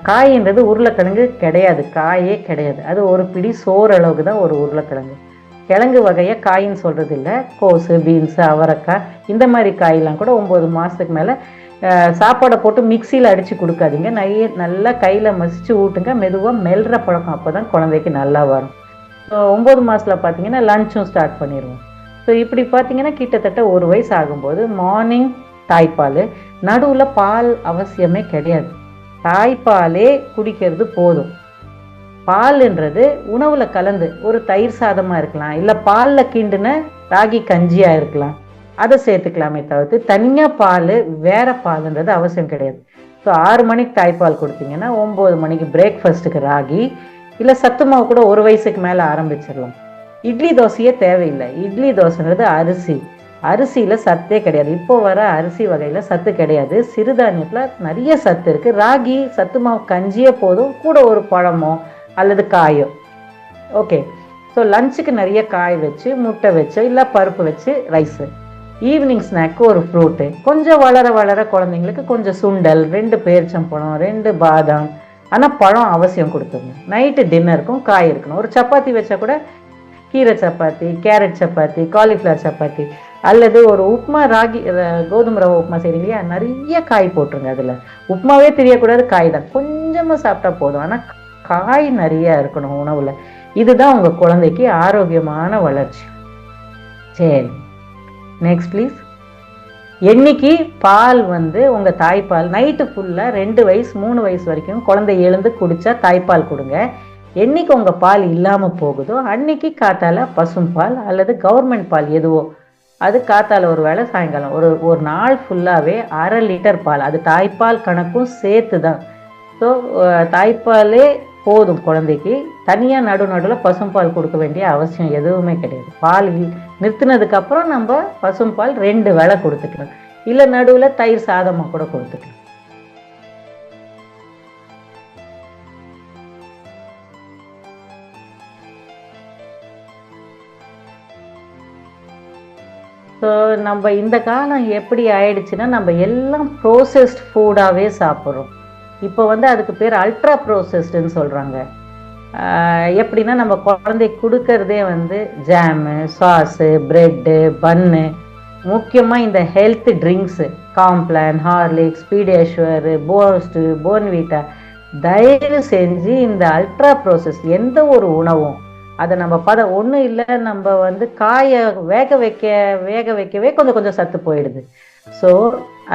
காயின்றது உருளைக்கிழங்கு கிடையாது, காயே கிடையாது. அது ஒரு பிடி சோறு அளவுக்கு தான் ஒரு உருளைக்கிழங்கு. கிழங்கு வகையை காயின்னு சொல்கிறது இல்லை. கோஸு, பீன்ஸு, அவரைக்காய் இந்த மாதிரி காயெல்லாம் கூட 9 மாதத்துக்கு மேலே சாப்பாடை போட்டு மிக்சியில் அடித்து கொடுக்காதீங்க. நல்லா கையில் மசித்து ஊட்டுங்க. மெதுவாக மெல்ற பழக்கம், அப்போ தான் குழந்தைக்கு நல்லா வரும். ஸோ 9 மாதத்தில் பார்த்தீங்கன்னா லஞ்சும் ஸ்டார்ட் பண்ணிடுவோம். ஸோ இப்படி பார்த்தீங்கன்னா கிட்டத்தட்ட 1 வயசு ஆகும்போது மார்னிங் தாய்ப்பால், நடுவில் பால் அவசியமே கிடையாது. தாய்ப்பாலே குடிக்கிறது போதும். பால்ன்றது உணவில் கலந்து ஒரு தயிர் சாதமாக இருக்கலாம், இல்லை பாலில் கிண்டுன ராகி கஞ்சியாக இருக்கலாம், அதை சேர்த்துக்கலாமே தவிர்த்து தனியாக பால் வேற பால்ன்றது அவசியம் கிடையாது. ஸோ 6 மணிக்கு தாய்ப்பால் கொடுத்தீங்கன்னா 9 மணிக்கு பிரேக்ஃபாஸ்ட்டுக்கு ராகி இல்லை சத்து மாவு கூட 1 வயசுக்கு மேலே ஆரம்பிச்சிடலாம். இட்லி தோசையே தேவையில்லை. இட்லி தோசைன்றது அரிசியில் சத்தே கிடையாது. இப்போ வர அரிசி வகையில் சத்து கிடையாது. சிறுதானியத்தில் நிறைய சத்து இருக்குது. ராகி சத்து மாவு கஞ்சியே போதும், கூட ஒரு பழமோ அல்லது காயோ. ஓகே. ஸோ லஞ்சுக்கு நிறைய காய் வச்சு, முட்டை வச்சு, இல்லை பருப்பு வச்சு ரைஸு. ஈவினிங் ஸ்நாக்கு ஒரு ஃப்ரூட்டு. கொஞ்சம் வளர குழந்தைங்களுக்கு கொஞ்சம் சுண்டல், 2 பேரிச்சம்பழம், 2 பாதாம். ஆனால் பழம் அவசியம் கொடுத்துருங்க. நைட்டு டின்னருக்கும் காய் இருக்கணும். ஒரு சப்பாத்தி வச்சா கூட கீரை சப்பாத்தி, கேரட் சப்பாத்தி, காலிஃப்ளவர் சப்பாத்தி, அல்லது ஒரு உப்புமா, ராகி கோதுமை ரவை உப்புமா செய்றீங்க இல்லையா, நிறைய காய் போட்டுருங்க. அதில் உப்புமாவே தெரியக்கூடாது, காய் தான் கொஞ்சமாக சாப்பிட்டா போதும். ஆனால் காய் நிறையா இருக்கணும் உணவில். இதுதான் உங்கள் குழந்தைக்கு ஆரோக்கியமான வளர்ச்சி. சரி, நெக்ஸ்ட் ப்ளீஸ். என்னைக்கு பால் உங்கள் தாய்ப்பால் நைட்டு ஃபுல்லாக 2 வயசு 3 வயசு வரைக்கும் குழந்தை எழுந்து குடித்தா தாய்ப்பால் கொடுங்க. என்னைக்கு உங்கள் பால் இல்லாமல் போகுதோ அன்னைக்கு காத்தால பசும்பால் அல்லது கவர்மெண்ட் பால் எதுவோ அது காத்தால ஒரு வேளை, சாயங்காலம் ஒரு நாள் ஃபுல்லாகவே 1/2 லிட்டர் பால், அது தாய்ப்பால் கணக்கும் சேர்த்து தான். ஸோ தாய்ப்பாலே போதும் குழந்தைக்கு. தனியாக நடுவில் பசும்பால் கொடுக்க வேண்டிய அவசியம் எதுவுமே கிடையாது. பால் நிறுத்தினதுக்கப்புறம் நம்ம பசும்பால் 2 வேளை கொடுத்துக்கலாம், இல்லை நடுவில் தயிர் சாதமாக கூட கொடுத்துக்கலாம். ஸோ நம்ம இந்த காலம் எப்படி ஆயிடுச்சுன்னா நம்ம எல்லாம் ப்ரோசஸ்ட் ஃபுட்டாகவே சாப்பிட்றோம். இப்போ அதுக்கு பேர் அல்ட்ரா ப்ரோசஸ்டுன்னு சொல்கிறாங்க. எப்படின்னா நம்ம குழந்தைக்கு கொடுக்கறதே ஜாமு, சாஸு, ப்ரெட்டு, பன்னு, முக்கியமாக இந்த health drinks, Complan, Horlicks, PediaSure, Boost, Bournvita. தயவு செஞ்சு இந்த அல்ட்ரா ப்ரோசஸ் எந்த ஒரு உணவும் அதை நம்ம ஒன்றும் இல்லை, நம்ம காயை வேக வைக்கவே கொஞ்சம் சத்து போயிடுது. ஸோ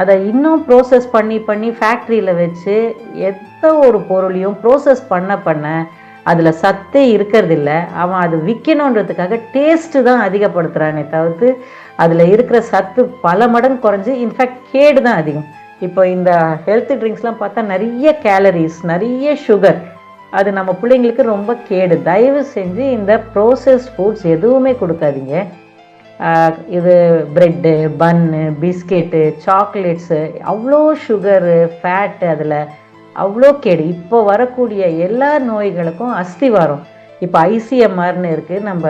அதை இன்னும் ப்ரோசஸ் பண்ணி ஃபேக்ட்ரியில் வச்சு எந்த ஒரு பொருளையும் ப்ரோசஸ் பண்ண அதில் சத்தே இருக்கிறதில்ல. அவன் அது விற்கணுன்றதுக்காக டேஸ்ட்டு தான் அதிகப்படுத்துகிறானே தவிர்த்து அதில் இருக்கிற சத்து பல மடங்கு குறைஞ்சி இன்ஃபேக்ட் கேடு தான் அதிகம். இப்போ இந்த ஹெல்த் ட்ரிங்க்ஸ்லாம் பார்த்தா நிறைய கேலரிஸ், நிறைய சுகர், அது நம்ம பிள்ளைங்களுக்கு ரொம்ப கேடு. தயவு செஞ்சு இந்த ப்ரோசஸ்ட் ஃபுட்ஸ் எதுவுமே கொடுக்காதீங்க. இது ப்ரெட்டு, பன்னு, பிஸ்கெட்டு, சாக்லேட்ஸு, அவ்வளோ சுகரு, ஃபேட்டு, அதில் அவ்வளோ கேடு. இப்போ வரக்கூடிய எல்லா நோய்களுக்கும் அஸ்திவாரம் இப்போ ஐசிஎம்ஆர்னு இருக்குது, நம்ம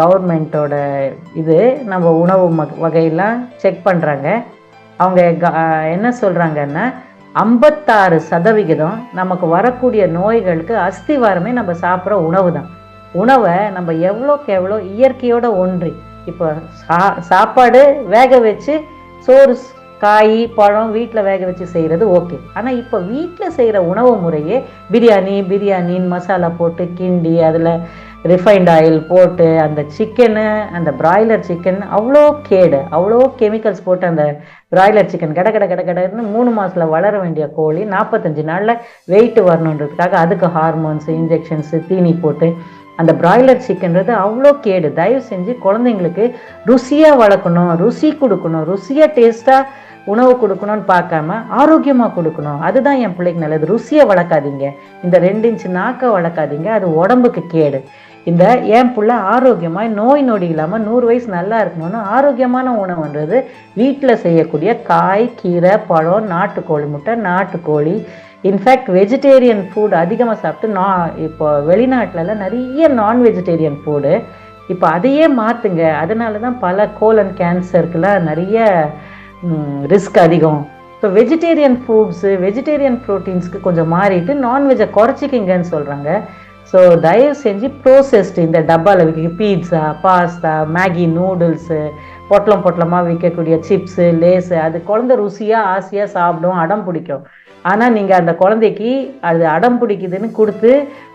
கவர்மெண்ட்டோட இது, நம்ம உணவு வகையெல்லாம் செக் பண்ணுறாங்க. அவங்க என்ன சொல்கிறாங்கன்னா 56% நமக்கு வரக்கூடிய நோய்களுக்கு அஸ்திவாரமே நம்ம சாப்பிட்ற உணவு தான். உணவை நம்ம எவ்வளோக்கு எவ்வளோ இயற்கையோட ஒன்றி, இப்போ சாப்பாடு வேக வச்சு சோறு காய் பழம் வீட்டில் வேக வச்சு செய்கிறது ஓகே. ஆனால் இப்போ வீட்டில் செய்கிற உணவு முறையே பிரியாணின்னு மசாலா போட்டு கிண்டி அதில் ரிஃபைண்ட் ஆயில் போட்டு அந்த சிக்கனு, அந்த பிராய்லர் சிக்கன் அவ்வளோ கேடு, அவ்வளோ கெமிக்கல்ஸ் போட்டு அந்த பிராய்லர் சிக்கன் கடன்னு 3 மாதத்தில் வளர வேண்டிய கோழி 45 நாளில் வெயிட் வரணுன்றதுக்காக அதுக்கு ஹார்மோன்ஸு, இன்ஜெக்ஷன்ஸு, தீனி போட்டு அந்த பிராய்லர் சிக்கன்றது அவ்வளோ கேடு. தயவு செஞ்சு குழந்தைங்களுக்கு ருசியாக வளர்க்கணும், ருசி கொடுக்கணும், ருசியாக டேஸ்ட்டாக உணவு கொடுக்கணும்னு பார்க்காம ஆரோக்கியமாக கொடுக்கணும். அதுதான் என் பிள்ளைக்கு நல்லது. ருசியை வளர்க்காதீங்க, இந்த 2 இன்ச்சு நாக்கை வளர்க்காதீங்க, அது உடம்புக்கு கேடு. இந்த என் பிள்ளை ஆரோக்கியமாக நோய் நொடி இல்லாமல் 100 வயசு நல்லா இருக்கணும்னு ஆரோக்கியமான உணவுன்றது வீட்டில் செய்யக்கூடிய காய், கீரை, பழம், நாட்டுக்கோழி முட்டை, நாட்டுக்கோழி, இன்ஃபேக்ட் வெஜிடேரியன் ஃபுட் அதிகமாக சாப்பிட்டு இப்போ வெளிநாட்டிலலாம் நிறைய நான் வெஜிடேரியன் ஃபுட்டு. இப்போ அதையே மாற்றுங்க. அதனால தான் பல கோலன் கேன்சருக்குலாம் நிறைய ரிஸ்க் அதிகம். ஸோ வெஜிடேரியன் ஃபுட்ஸு, வெஜிடேரியன் ப்ரோட்டீன்ஸ்க்கு கொஞ்சம் மாறிட்டு நான்வெஜ்ஜை குறைச்சிக்கிங்கன்னு சொல்கிறாங்க. ஸோ தயவு செஞ்சு ப்ரோசஸ்டு இந்த டப்பாவில் விற்க பீட்ஸா, பாஸ்தா, மேகி நூடுல்ஸு, பொட்டலமாக விற்கக்கூடிய சிப்ஸு, லேஸு, அது குழந்தை ருசியாக ஆசையாக சாப்பிடும், அடம் பிடிக்கும். ஆனால் நீங்கள் அந்த குழந்தைக்கு அது அடம் பிடிக்குதுன்னு கொடுத்து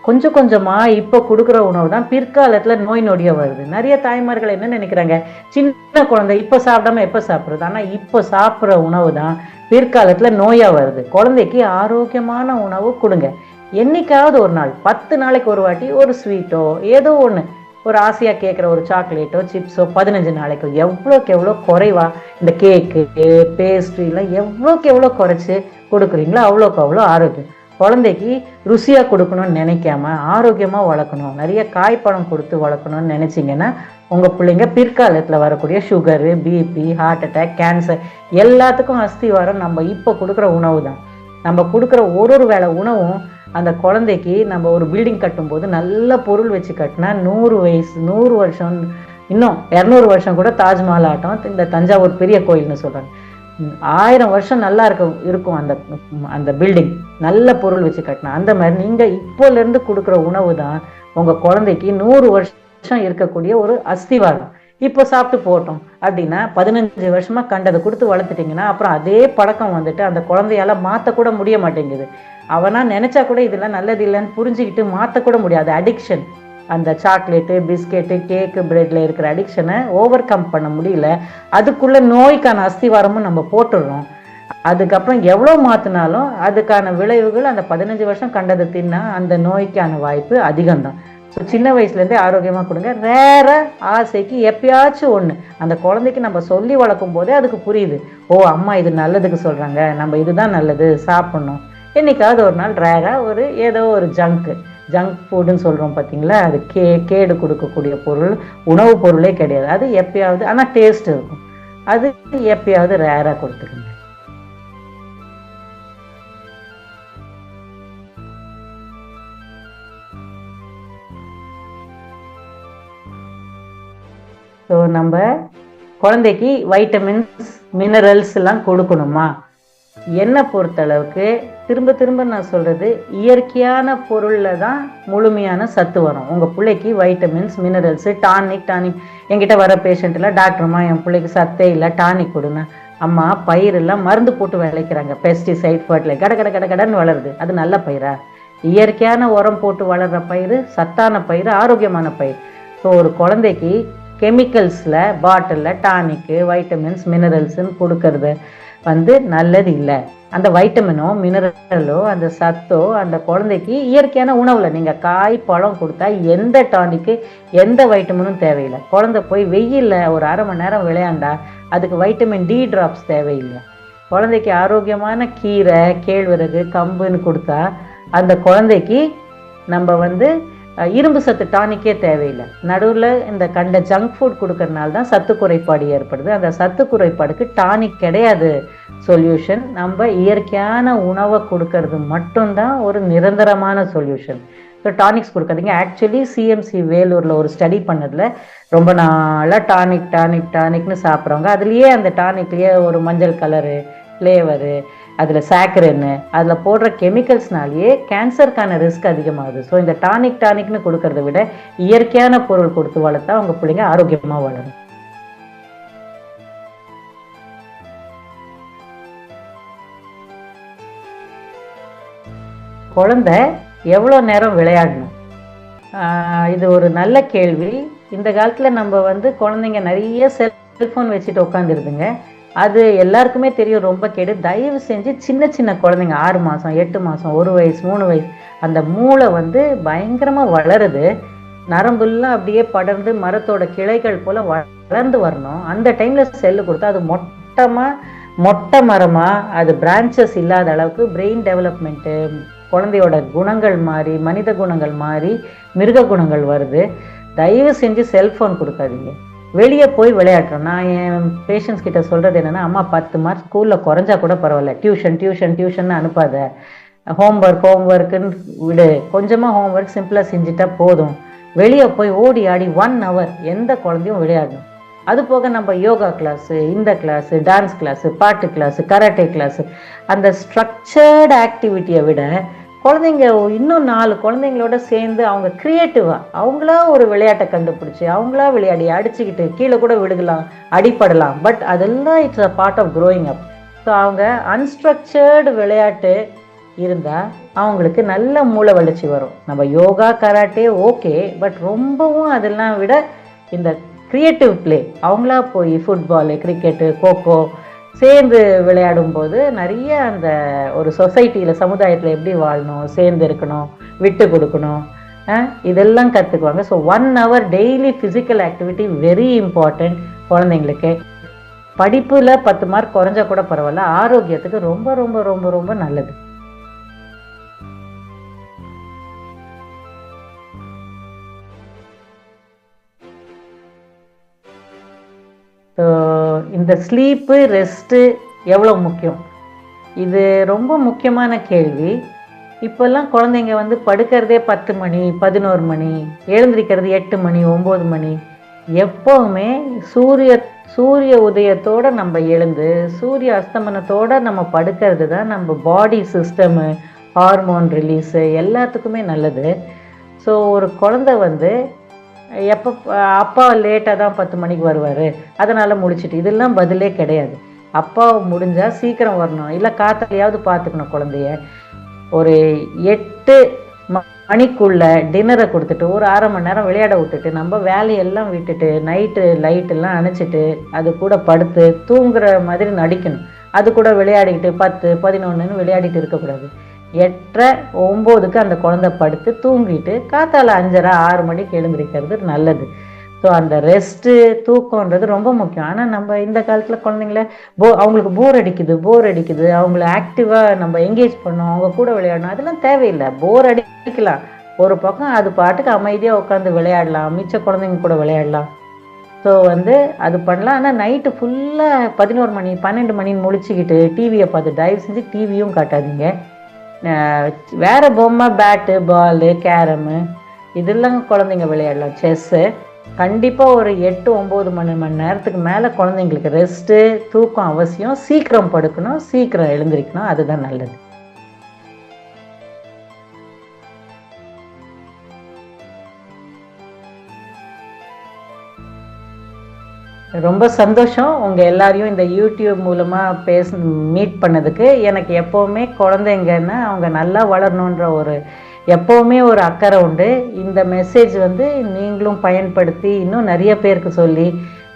கொஞ்சம் கொஞ்சமாக இப்போ கொடுக்குற உணவு தான் பிற்காலத்தில் நோய் நொடியாக வருது. நிறைய தாய்மார்கள் என்ன நினைக்கிறாங்க, சின்ன குழந்தை இப்போ சாப்பிடாம எப்போ சாப்பிட்றது, ஆனால் இப்போ சாப்பிட்ற உணவு தான் பிற்காலத்தில் நோயாக வருது. குழந்தைக்கு ஆரோக்கியமான உணவு கொடுங்க. என்னைக்காவது ஒரு நாள், 10 நாளைக்கு ஒரு வாட்டி ஒரு ஸ்வீட்டோ ஏதோ ஒன்று, ஒரு ஆசையாக கேட்குற ஒரு சாக்லேட்டோ சிப்ஸோ 15 நாளைக்கு எவ்வளோக்கு எவ்வளோ குறைவா இந்த கேக்கு பேஸ்ட்ரிலாம் எவ்வளோக்கு எவ்வளோ குறைச்சி கொடுக்குறீங்களோ அவ்வளோக்கு அவ்வளோ ஆரோக்கியம். குழந்தைக்கு ருசியாக கொடுக்கணும்னு நினைக்காம ஆரோக்கியமாக வளர்க்கணும், நிறைய காய்ப்பழம் கொடுத்து வளர்க்கணும்னு நினச்சிங்கன்னா உங்கள் பிள்ளைங்க பிற்காலத்தில் வரக்கூடிய sugar, BP, heart attack, cancer எல்லாத்துக்கும் அஸ்திவாரம் நம்ம இப்போ கொடுக்குற உணவு தான். நம்ம கொடுக்குற ஒரு வேளை உணவும் அந்த குழந்தைக்கு நம்ம ஒரு பில்டிங் கட்டும்போது நல்ல பொருள் வச்சு கட்டினா 100 வருஷம், இன்னும் 200 வருஷம் கூட தாஜ்மஹால் ஆட்டம், இந்த தஞ்சாவூர் பெரிய கோயில்னு சொல்கிறாங்க, 1000 வருஷம் நல்லா இருக்கும் அந்த பில்டிங் நல்ல பொருள் வச்சு கட்டினா. அந்த மாதிரி நீங்கள் இப்போலேருந்து கொடுக்குற உணவு தான் உங்கள் குழந்தைக்கு 100 வருஷம் இருக்கக்கூடிய ஒரு அஸ்திவாரம். இப்போ சாப்பிட்டு போட்டோம் அப்படின்னா 15 வருஷமாக கண்டதை கொடுத்து வளர்த்துட்டிங்கன்னா அப்புறம் அதே பழக்கம் வந்துட்டு அந்த குழந்தையால மாற்றக்கூட முடிய மாட்டேங்குது. அவனா நினச்சா கூட இதெல்லாம் நல்லது இல்லைன்னு புரிஞ்சுக்கிட்டு மாற்றக்கூட முடியாது. அடிக்ஷன், அந்த சாக்லேட்டு, பிஸ்கெட்டு, கேக்கு, பிரெட்டில் இருக்கிற அடிக்ஷனை ஓவர் கம் பண்ண முடியல. அதுக்குள்ளே நோய்க்கான அஸ்திவாரமும் நம்ம போட்டுடுறோம். அதுக்கப்புறம் எவ்வளோ மாற்றினாலும் அதுக்கான விளைவுகள் அந்த 15 வருஷம் கண்டதை தின்னா அந்த நோய்க்கான வாய்ப்பு அதிகம்தான். ஸோ சின்ன வயசுலேருந்தே ஆரோக்கியமாக கொடுங்க. வேற ஆசைக்கு எப்பயாச்சும் ஒன்று அந்த குழந்தைக்கு நம்ம சொல்லி வளர்க்கும் போதே அதுக்கு புரியுது, ஓ அம்மா இது நல்லதுக்கு சொல்கிறாங்க, நம்ம இதுதான் நல்லது சாப்பிட்ணும். என்னைக்காவது ஒரு நாள் ரேராக ஏதோ ஒரு ஜங்க் ஃபுட்டுன்னு சொல்கிறோம் பார்த்தீங்களா, அது கேடு கொடுக்கக்கூடிய பொருள், உணவு பொருளே கிடையாது. அது எப்பயாவது, ஆனால் டேஸ்ட் இருக்கும், அது எப்பயாவது ரேராக கொடுத்துருங்க. ஸோ நம்ம குழந்தைக்கு வைட்டமின்ஸ், மினரல்ஸ் எல்லாம் கொடுக்கணுமா? என்னை பொறுத்தளவுக்கு திரும்ப நான் சொல்கிறது, இயற்கையான பொருளில் தான் முழுமையான சத்து வரும். உங்கள் பிள்ளைக்கு வைட்டமின்ஸ், மினரல்ஸு, டானிக் என்கிட்ட வர பேஷண்ட்டில், டாக்டர்மா என் பிள்ளைக்கு சத்தே இல்லை, டானிக் கொடுங்க. அம்மா பயிரெல்லாம் மருந்து போட்டு விளைக்கிறாங்க, பெஸ்டிசைட், ஃபர்டிலைசர், கடன்னு வளருது, அது நல்ல பயிரா? இயற்கையான உரம் போட்டு வளர்கிற பயிர் சத்தான பயிர், ஆரோக்கியமான பயிர். ஸோ ஒரு குழந்தைக்கு கெமிக்கல்ஸில் பாட்டிலில் டானிக்கு, வைட்டமின்ஸ், மினரல்ஸுன்னு கொடுக்கறது நல்லது இல்லை. அந்த வைட்டமினோ மினரலோ அந்த சத்தோ அந்த குழந்தைக்கு இயற்கையான உணவில் நீங்கள் காய் பழம் கொடுத்தா எந்த டானிக்கு எந்த வைட்டமினும் தேவையில்லை. குழந்தை போய் வெயிலில் ஒரு அரை மணி நேரம் விளையாண்டா அதுக்கு வைட்டமின் டி ட்ராப்ஸ் தேவையில்லை. குழந்தைக்கு ஆரோக்கியமான கீரை, கேழ்வரகு, கம்புன்னு கொடுத்தா அந்த குழந்தைக்கு நம்ம இரும்பு சத்து டானிக்கே தேவையில்லை. நடுவில் இந்த கண்ட ஜங்க் ஃபுட் கொடுக்கறனால தான் சத்து குறைபாடு ஏற்படுது. அந்த சத்து குறைபாடுக்கு டானிக் கிடையாது சொல்யூஷன். நம்ம இயற்கையான உணவை கொடுக்கறது மட்டும்தான் ஒரு நிரந்தரமான சொல்யூஷன். ஸோ ஸோ டானிக்ஸ் கொடுக்காதீங்க. ஆக்சுவலி சிஎம்சி வேலூரில் ஒரு ஸ்டடி பண்ணதில் ரொம்ப நாளாக டானிக்னு சாப்பிட்றவங்க, அதுலேயே அந்த டானிக்லேயே ஒரு மஞ்சள் கலரு ஃப்ளேவரு, அதில் சாக்கரின்னு அதில் போடுற கெமிக்கல்ஸ்னாலேயே கேன்சருக்கான ரிஸ்க் அதிகமாகுது. ஸோ இந்த டானிக்னு கொடுக்கறத விட இயற்கையான பொருள் கொடுத்து வளர்த்தா அவங்க பிள்ளைங்க ஆரோக்கியமாக வளரும். குழந்தை எவ்வளோ நேரம் விளையாடணும்? இது ஒரு நல்ல கேள்வி. இந்த காலத்தில் நம்ம குழந்தைங்க நிறைய செல்ஃபோன் வச்சுட்டு உட்காந்துருதுங்க. அது எல்லாருக்குமே தெரியும், ரொம்ப கேடு. தயவு செஞ்சு சின்ன குழந்தைங்க 6 மாதம் 8 மாதம் 1 வயசு 3 வயசு அந்த மூளை பயங்கரமாக வளருது. நரம்புலாம் அப்படியே படர்ந்து மரத்தோட கிளைகள் போல் வளர்ந்து வரணும். அந்த டைமில் செல்லு கொடுத்தா அது மொட்டை மரமாக அது பிரான்ச்சஸ் இல்லாத அளவுக்கு பிரெயின் டெவலப்மெண்ட்டு, குழந்தையோட குணங்கள் மாறி மனித குணங்கள் மாறி மிருக குணங்கள் வருது. தயவு செஞ்சு செல்ஃபோன் கொடுக்காதீங்க. வெளியே போய் விளையாடுறோம். நான் என் பேஷண்ட்ஸ் கிட்ட சொல்கிறது என்னென்னா, அம்மா 10 மார்க் ஸ்கூலில் குறைஞ்சா கூட பரவாயில்ல, டியூஷன் அனுப்பாத, ஹோம்ஒர்க்குன்னு விடு, கொஞ்சமாக ஹோம்ஒர்க் சிம்பிளாக செஞ்சுட்டா போதும். வெளியே போய் ஓடி ஆடி 1 hour எந்த குழந்தையும் விளையாடணும். அது போக நம்ம யோகா கிளாஸு, இந்த கிளாஸு, டான்ஸ் கிளாஸு, பாட்டு கிளாஸு, கராட்டே கிளாஸு, அந்த ஸ்ட்ரக்சர்டு ஆக்டிவிட்டியை விட குழந்தைங்க இன்னும் 4 குழந்தைங்களோட சேர்ந்து அவங்க க்ரியேட்டிவாக அவங்களா ஒரு விளையாட்டை கண்டுபிடிச்சி அவங்களா விளையாடி அடிச்சுக்கிட்டு கீழே கூட விழுகலாம், அடிப்படலாம். பட் அதெல்லாம் it's a part of growing up. So அவங்க அன்ஸ்ட்ரக்சர்டு விளையாட்டு இருந்தால் அவங்களுக்கு நல்ல மூளை வளர்ச்சி வரும். நம்ம யோகா கராட்டே ஓகே, பட் ரொம்பவும் அதெல்லாம் விட இந்த க்ரியேட்டிவ் பிளே, அவங்களா போய் ஃபுட்பாலு, கிரிக்கெட்டு, கோகோ சேர்ந்து விளையாடும் போது நிறைய அந்த ஒரு சொசைட்டியில் சமுதாயத்தில் எப்படி வாழணும், சேர்ந்து இருக்கணும், விட்டு கொடுக்கணும், இதெல்லாம் கற்றுக்குவாங்க. So 1 hour daily physical activity very important குழந்தைங்களுக்கு. படிப்பில் 10 மார்க் குறைஞ்சா கூட பரவாயில்ல, ஆரோக்கியத்துக்கு ரொம்ப ரொம்ப ரொம்ப ரொம்ப நல்லது. ஸோ இந்த ஸ்லீப்பு ரெஸ்ட்டு எவ்வளோ முக்கியம்? இது ரொம்ப முக்கியமான கேள்வி. இப்போல்லாம் குழந்தைங்க படுக்கிறதே 10 மணி 11 மணி, எழுந்திரிக்கிறது 8 மணி 9 மணி. எப்போவுமே சூரிய உதயத்தோடு நம்ம எழுந்து சூரிய அஸ்தமனத்தோடு நம்ம படுக்கிறது தான் நம்ம பாடி சிஸ்டமு, ஹார்மோன் ரிலீஸு எல்லாத்துக்குமே நல்லது. ஸோ ஒரு குழந்தை எப்போ அப்பா லேட்டாக தான் 10 மணிக்கு வருவார், அதனால் முடிச்சுட்டு, இதெல்லாம் பதிலே கிடையாது. அப்பா முடிஞ்சால் சீக்கிரம் வரணும், இல்லை காத்தாலையாவது பார்த்துக்கணும் குழந்தைய. ஒரு 8 மணிக்குள்ளே டின்னரை கொடுத்துட்டு ஒரு 1/2 மணி நேரம் விளையாட விட்டுட்டு நம்ம வேலையெல்லாம் விட்டுட்டு நைட்டு லைட்டெல்லாம் அணைச்சிட்டு அது கூட படுத்து தூங்குற மாதிரி நடிக்கணும். அது கூட விளையாடிக்கிட்டு 10 11ன்னு விளையாடிட்டு இருக்கக்கூடாது. 8:30 9க்கு அந்த குழந்தை படுத்து தூங்கிட்டு காத்தால 5:30 6 மணிக்கு எழுந்திரிக்கிறது நல்லது. ஸோ அந்த ரெஸ்ட்டு தூக்கம்ன்றது ரொம்ப முக்கியம். ஆனால் நம்ம இந்த காலத்தில் குழந்தைங்கள அவங்களுக்கு போர் அடிக்குது, அவங்கள ஆக்டிவாக நம்ம என்கேஜ் பண்ணோம், அவங்க கூட விளையாடணும், அதெல்லாம் தேவையில்லை. போர் அடிக்கலாம் ஒரு பக்கம், அது பாட்டுக்கு அமைதியாக உட்காந்து விளையாடலாம், மிச்ச குழந்தைங்க கூட விளையாடலாம். ஸோ அது பண்ணலாம். ஆனால் நைட்டு ஃபுல்லாக 11 மணி 12 மணின்னு முழிச்சிக்கிட்டு டிவியை பார்த்து தயவு செஞ்சு டிவியும் காட்டாதீங்க. வேறு பொம்மை, பேட்டு, பாலு, கேரமு இதெல்லாம் குழந்தைங்க விளையாடலாம். செஸ்ஸு கண்டிப்பாக ஒரு 8-9 மணி நேரத்துக்கு மேலே குழந்தைங்களுக்கு ரெஸ்ட்டு தூக்கம் அவசியம். சீக்கிரம் படுக்கணும், சீக்கிரம் எழுந்திரிக்கணும், அதுதான் நல்லது. ரொம்ப சந்தோஷம் உங்கள் எல்லாரையும் இந்த யூடியூப் மூலமாக மீட் பண்ணதுக்கு. எனக்கு எப்போவுமே குழந்தைங்கன்னா அவங்க நல்லா வளரணுன்ற எப்போவுமே ஒரு அக்கறை உண்டு. இந்த மெசேஜ் நீங்களும் பயன்படுத்தி இன்னும் நிறைய பேருக்கு சொல்லி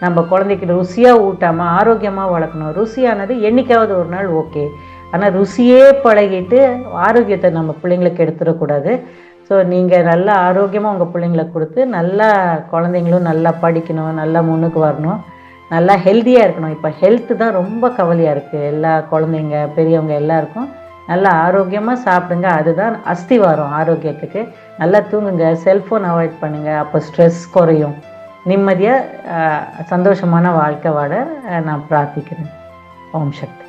நம்ம குழந்தைக்கு ருசியாக ஊட்டாமல் ஆரோக்கியமாக வளர்க்கணும். ருசியானது என்றைக்காவது ஒரு நாள் ஓகே, ஆனால் ருசியே பழகிட்டு ஆரோக்கியத்தை நம்ம பிள்ளைங்களுக்கு எடுத்துடக்கூடாது. ஸோ நீங்கள் நல்லா ஆரோக்கியமாக உங்கள் பிள்ளைங்களை கொடுத்து நல்லா குழந்தைங்களும் நல்லா படிக்கணும், நல்லா முன்னுக்கு வரணும், நல்லா ஹெல்த்தியாக இருக்கணும். இப்போ ஹெல்த்து தான் ரொம்ப கவலையாக இருக்குது. எல்லா குழந்தைங்க பெரியவங்க எல்லாருக்கும் நல்லா ஆரோக்கியமாக சாப்பிடுங்க, அதுதான் அஸ்திவாரம் ஆரோக்கியத்துக்கு. நல்லா தூங்குங்க, செல்ஃபோன் அவாய்ட் பண்ணுங்கள், அப்போ ஸ்ட்ரெஸ் குறையும். நிம்மதியாக சந்தோஷமான வாழ்க்கை வாழ நான் பிரார்த்திக்கிறேன். ஓம் சக்தி.